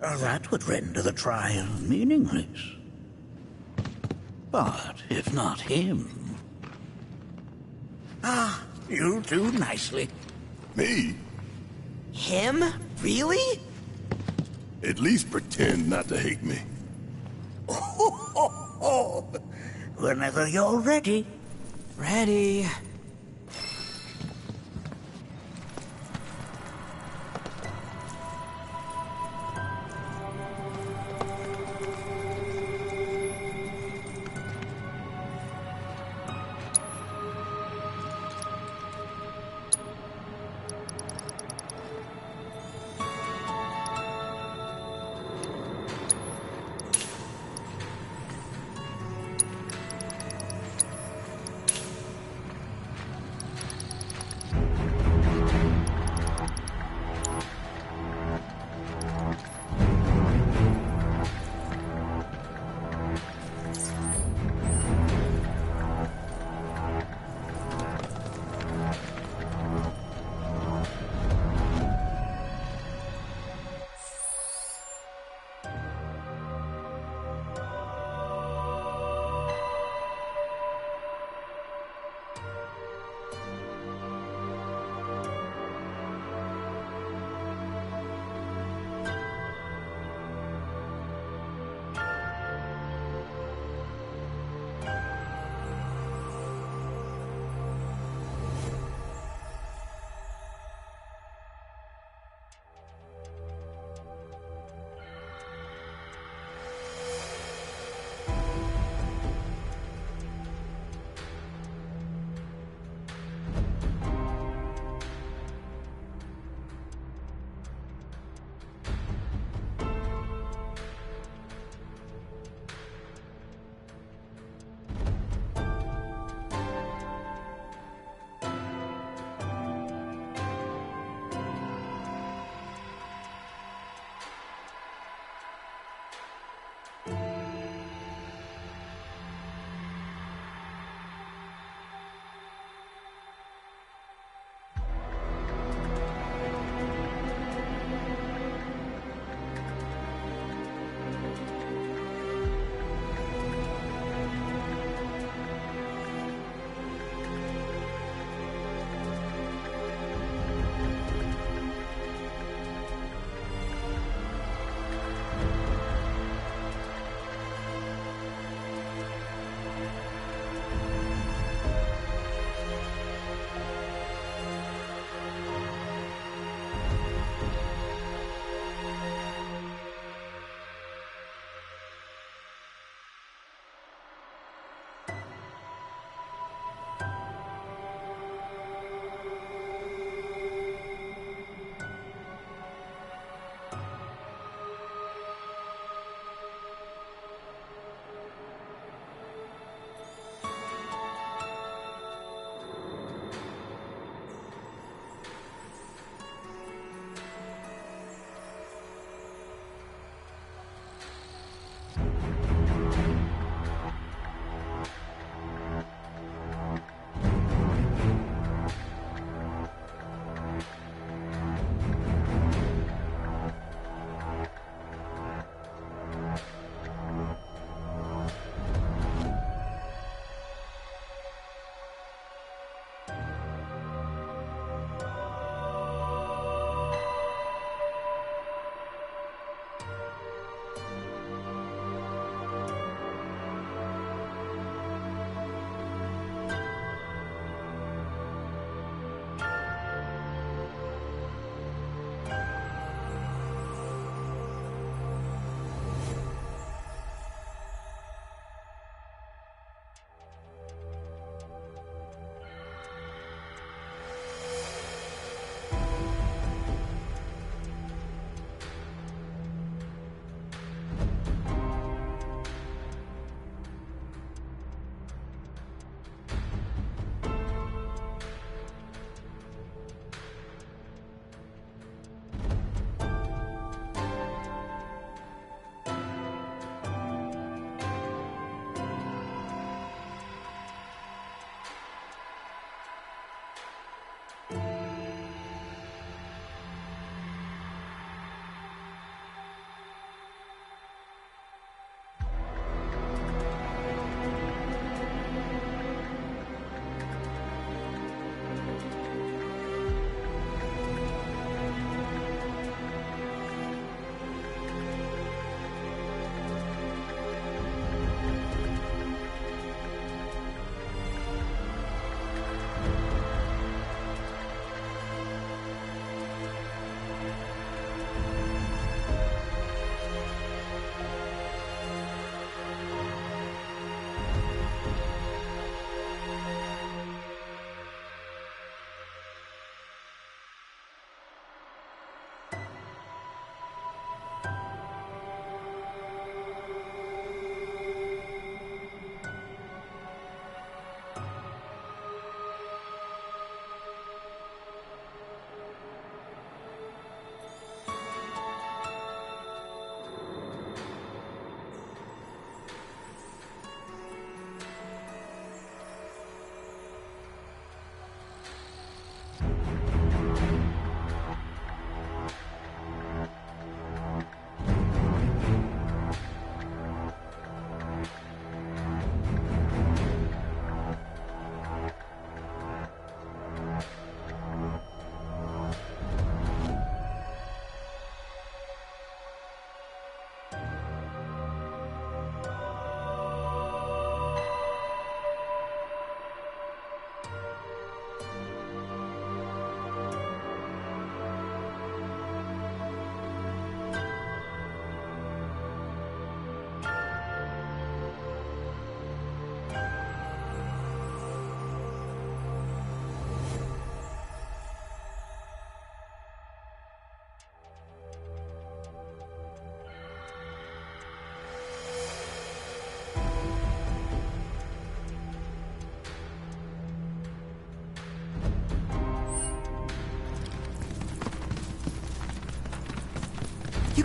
That would render the trial meaningless. But if not him... you'll do nicely. Me? Him? Really? At least pretend not to hate me. Whenever you're ready. Ready.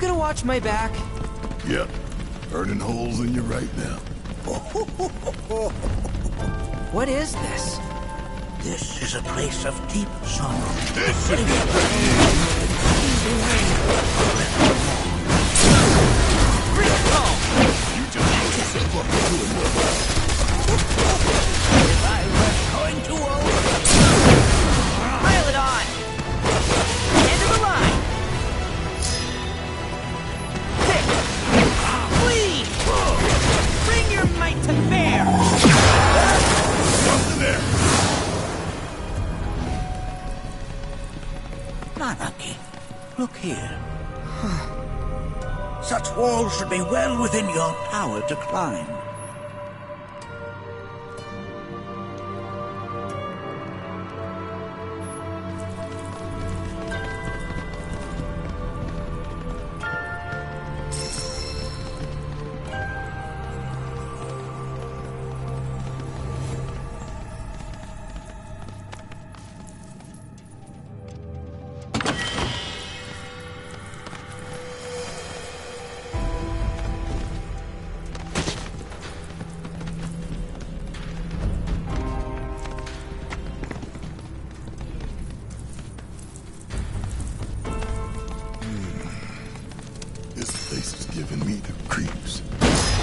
gonna watch my back? Yep. Burning holes in you right now. What is this? This is a place of deep sorrow. This is You just put yourself up to another. If I were going to Pile it on! End of the line! Pick! Flee! Bring your might to bear! Something there! Nanaki, look here. Such walls should be well within your power to climb.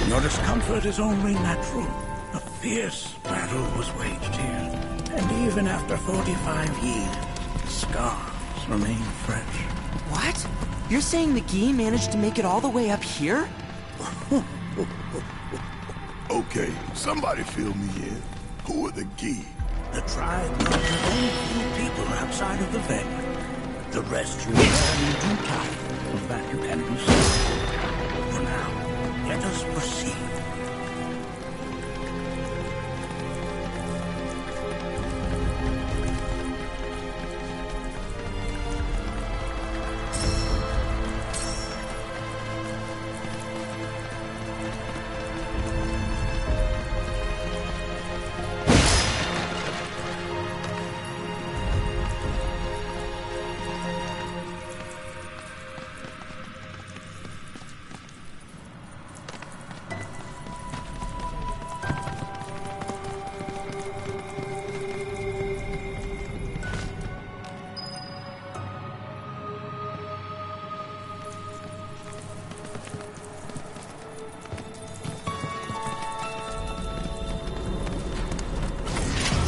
Your discomfort is only natural. A fierce battle was waged here, and even after 45 years, scars remain fresh. What? You're saying the Gi managed to make it all the way up here? Okay, somebody fill me in. Who are the Gi? The tribe knows of only few people outside of the Veil. The rest you learn in due time. Of that you can be certain. For now, let us proceed.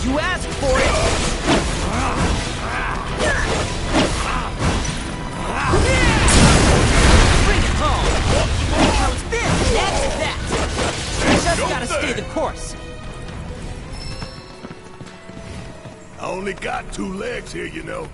You asked for it! Bring it home! How's this? That's that! Just gotta stay the course. I only got 2 legs here, you know.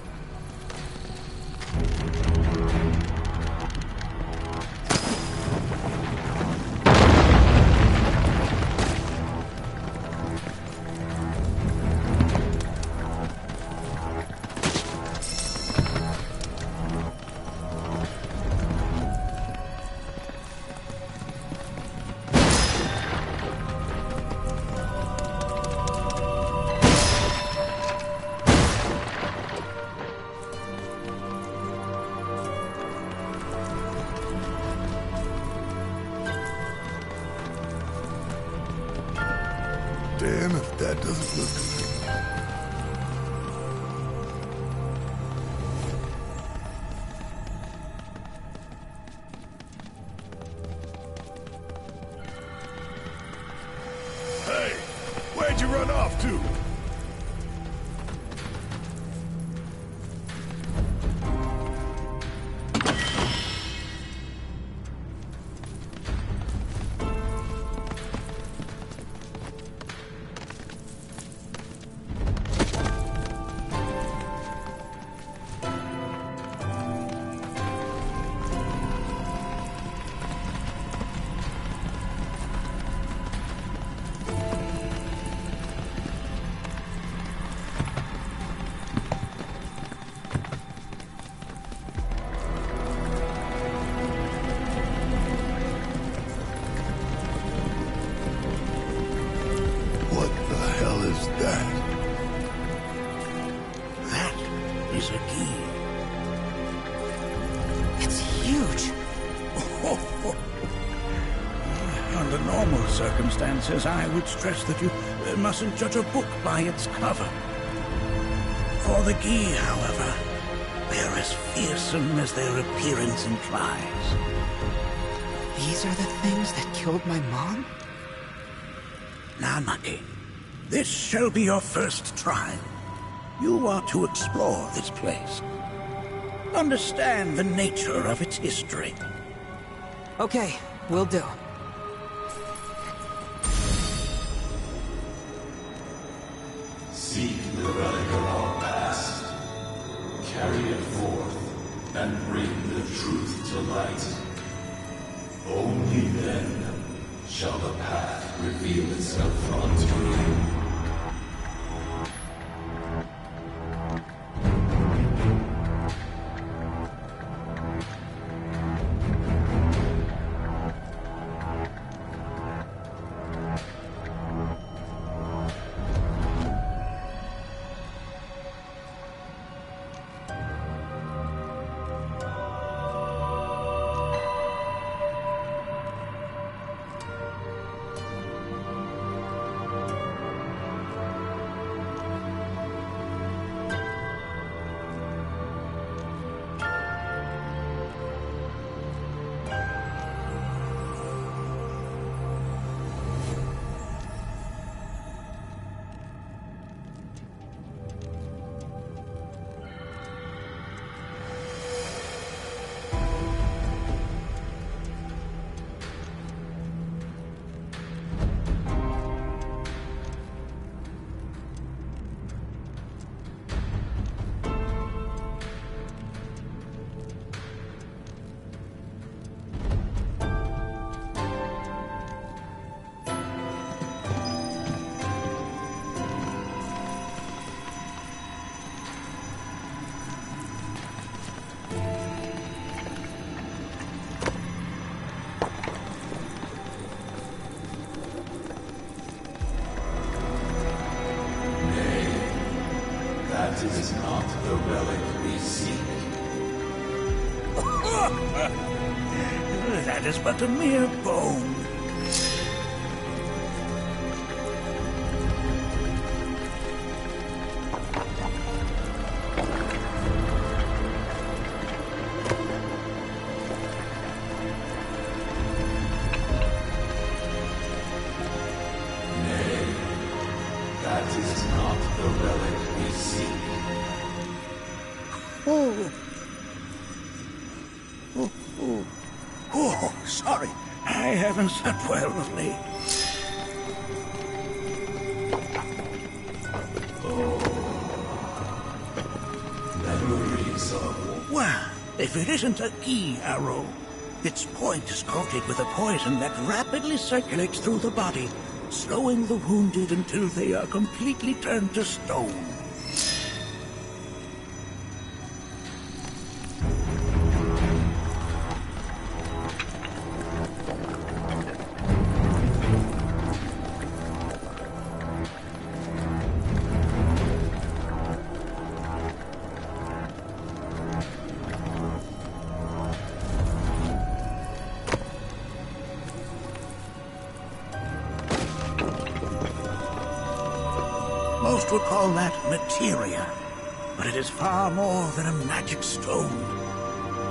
Damn if that doesn't look good. Hey, where'd you run off to? That is a key. It's huge. normal circumstances, I would stress that you mustn't judge a book by its cover. For the Gi, however, they're as fearsome as their appearance implies. These are the things that killed my mom? Now, Nucky, this shall be your first trial. You are to explore this place. Understand the nature of its history. Okay, will do. Seek the relic of our past. Carry it forth, and bring the truth to light. Only then shall the path reveal itself unto you. That is not the relic we seek. That is but a mere bone. Nay, that is not the relic we seek. Oh, sorry. I haven't slept well of late. Memories of... Well, if it isn't a Gi arrow, its point is coated with a poison that rapidly circulates through the body, slowing the wounded until they are completely turned to stone. Most would call that materia, but it is far more than a magic stone.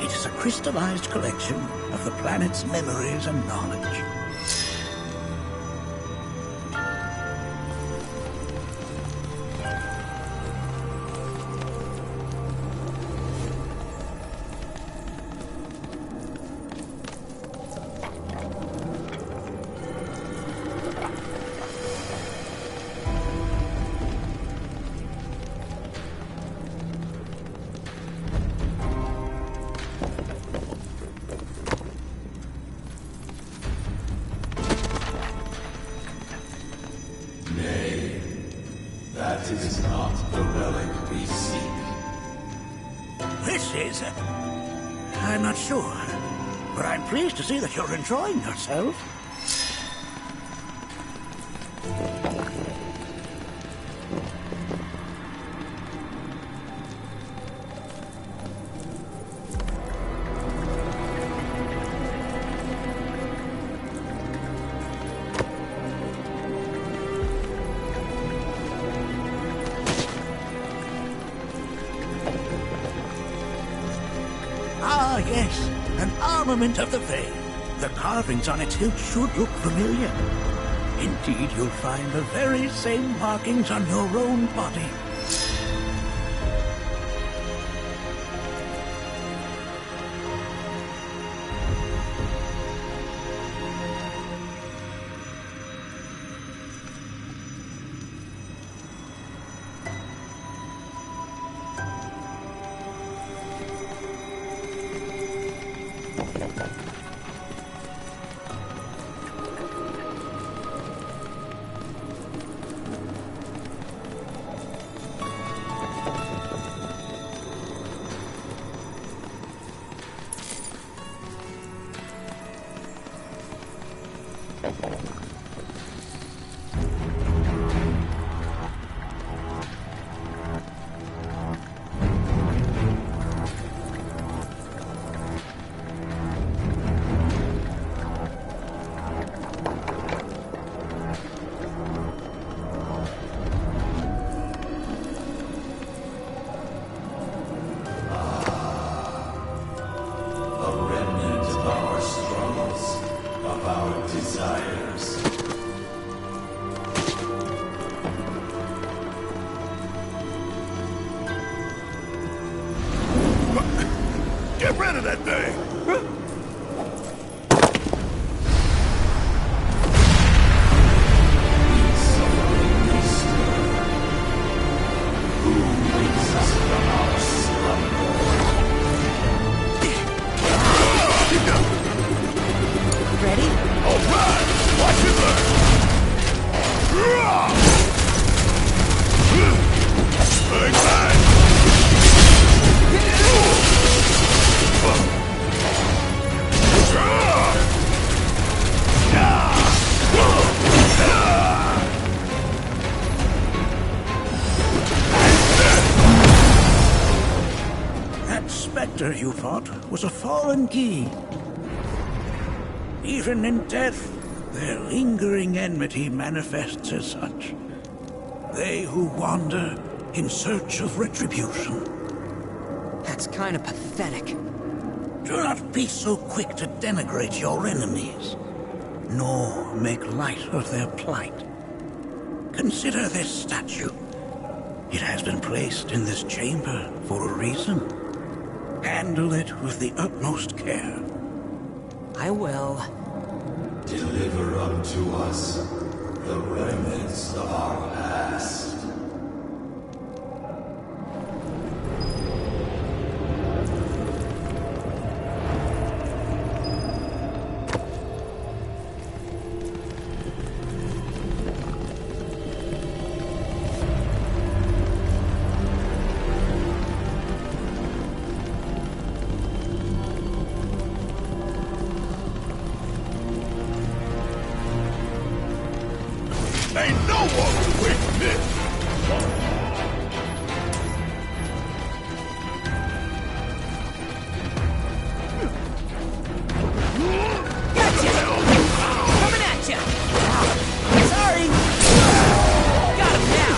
It is a crystallized collection of the planet's memories and knowledge. Nay, that is not the relic we seek. This is... I'm not sure, but I'm pleased to see that you're enjoying yourself. Yes, an armament of the Veil. The carvings on its hilt should look familiar. Indeed, you'll find the very same markings on your own body. Get rid of that thing! Ready? All right! Watch it learn! Bang, bang! That specter you fought was a fallen key. Even in death, their lingering enmity manifests as such. They who wander in search of retribution. That's kind of pathetic. Do not be so quick to denigrate your enemies, nor make light of their plight. Consider this statue. It has been placed in this chamber for a reason. Handle it with the utmost care. I will. Deliver unto us the remnants of our past. Ain't no walking away from this! Gotcha! Coming at ya! Sorry! Got him now!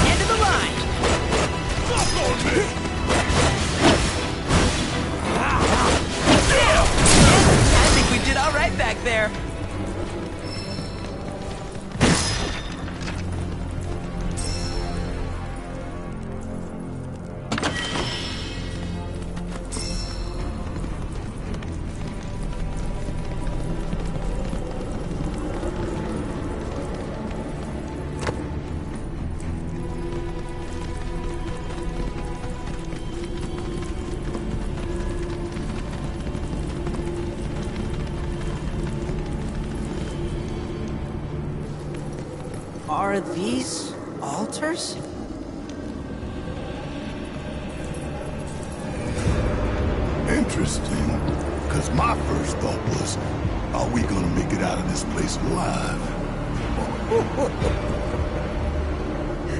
End of the line! Fuck on me! I think we did all right back there. Are these altars? Interesting. Because my first thought was, are we gonna make it out of this place alive?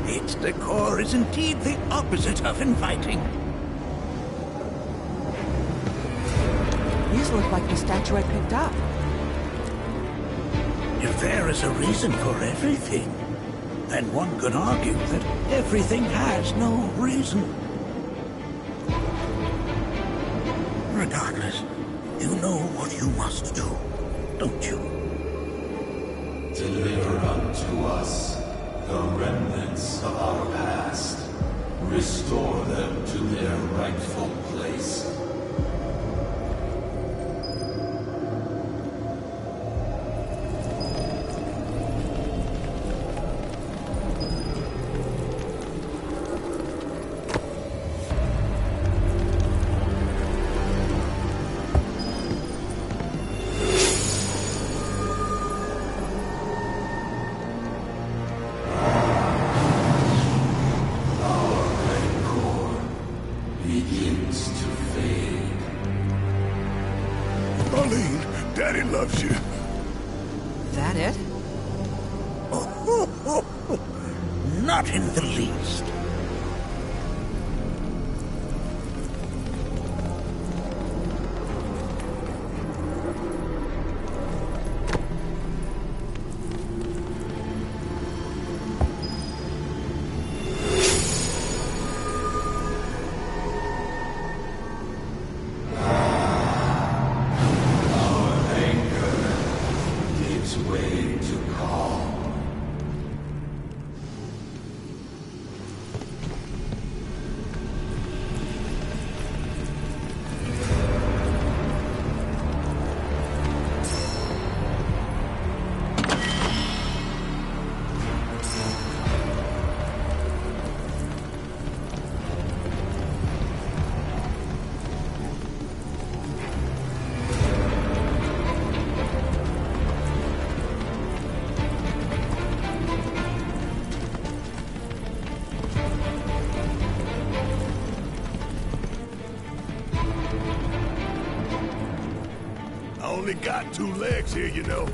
Its decor is indeed the opposite of inviting. These look like the statue I picked up. If there is a reason for everything, then one could argue that everything has no reason. regardless, you know what you must do, don't you? Deliver unto us the remnants of our past. Restore them to their rightful place. Daddy loves you. That it? Not in the least. Only got 2 legs here, you know.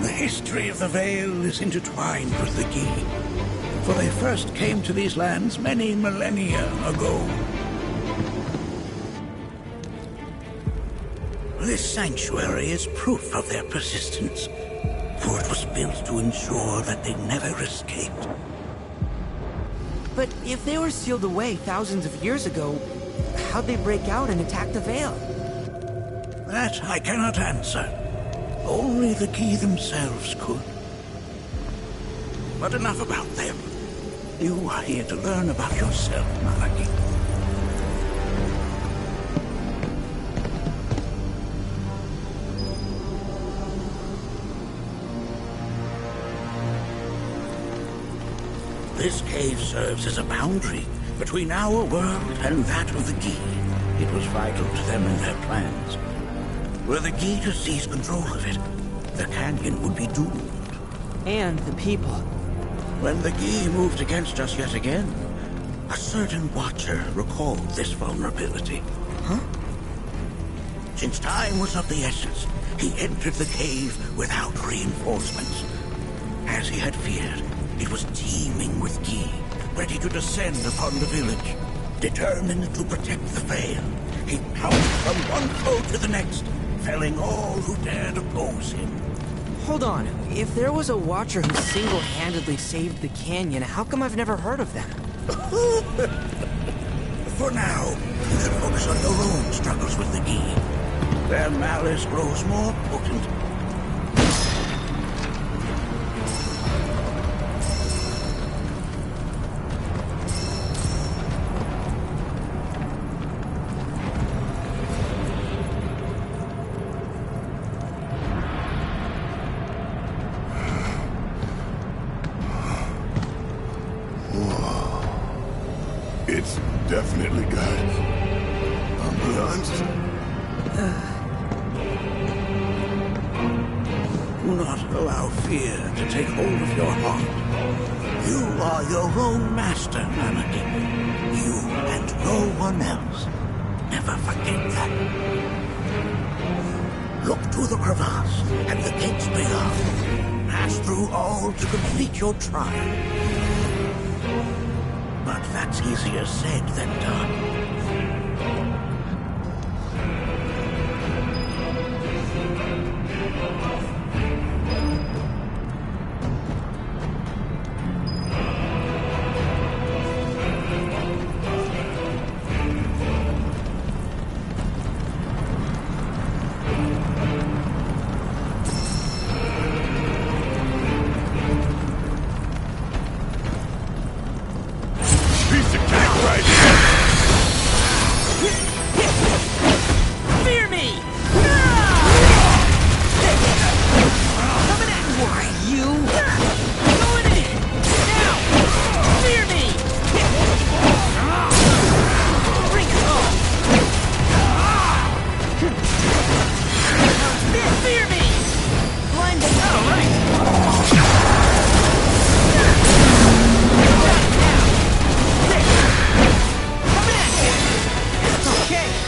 The history of the Vale is intertwined with the Gi, for they first came to these lands many millennia ago. This sanctuary is proof of their persistence, for it was built to ensure that they never escaped. But if they were sealed away thousands of years ago, how'd they break out and attack the Vale? That I cannot answer. Only the Gi themselves could. But enough about them. You are here to learn about yourself, Malaki. This cave serves as a boundary between our world and that of the Gi. It was vital to them and their plans. Were the Gi to seize control of it, the canyon would be doomed. And the people. When the Gi moved against us yet again, a certain watcher recalled this vulnerability. Huh? Since time was of the essence, he entered the cave without reinforcements. As he had feared, it was teeming with Gi, ready to descend upon the village. Determined to protect the Vale, he pounced from one foe to the next, felling all who dared oppose him. Hold on. If there was a Watcher who single-handedly saved the canyon, how come I've never heard of them? For now, you can focus on your own struggles with the Gi. Their malice grows more potent. It's definitely guys. Ambulance. Do not allow fear to take hold of your heart. You are your own master, Anakin. You and no one else. Never forget that. Look to the crevasse and the gates beyond. Pass through all to complete your trial. But that's easier said than done.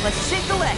Let's shake the leg.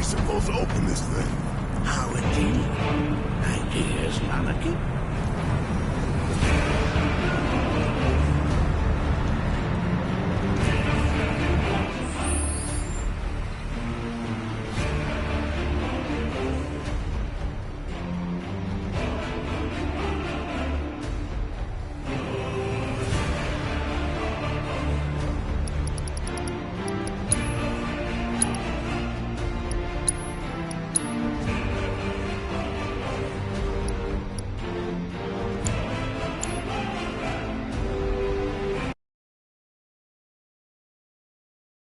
Supposed to open this thing? How indeed? Ideas, Anakin?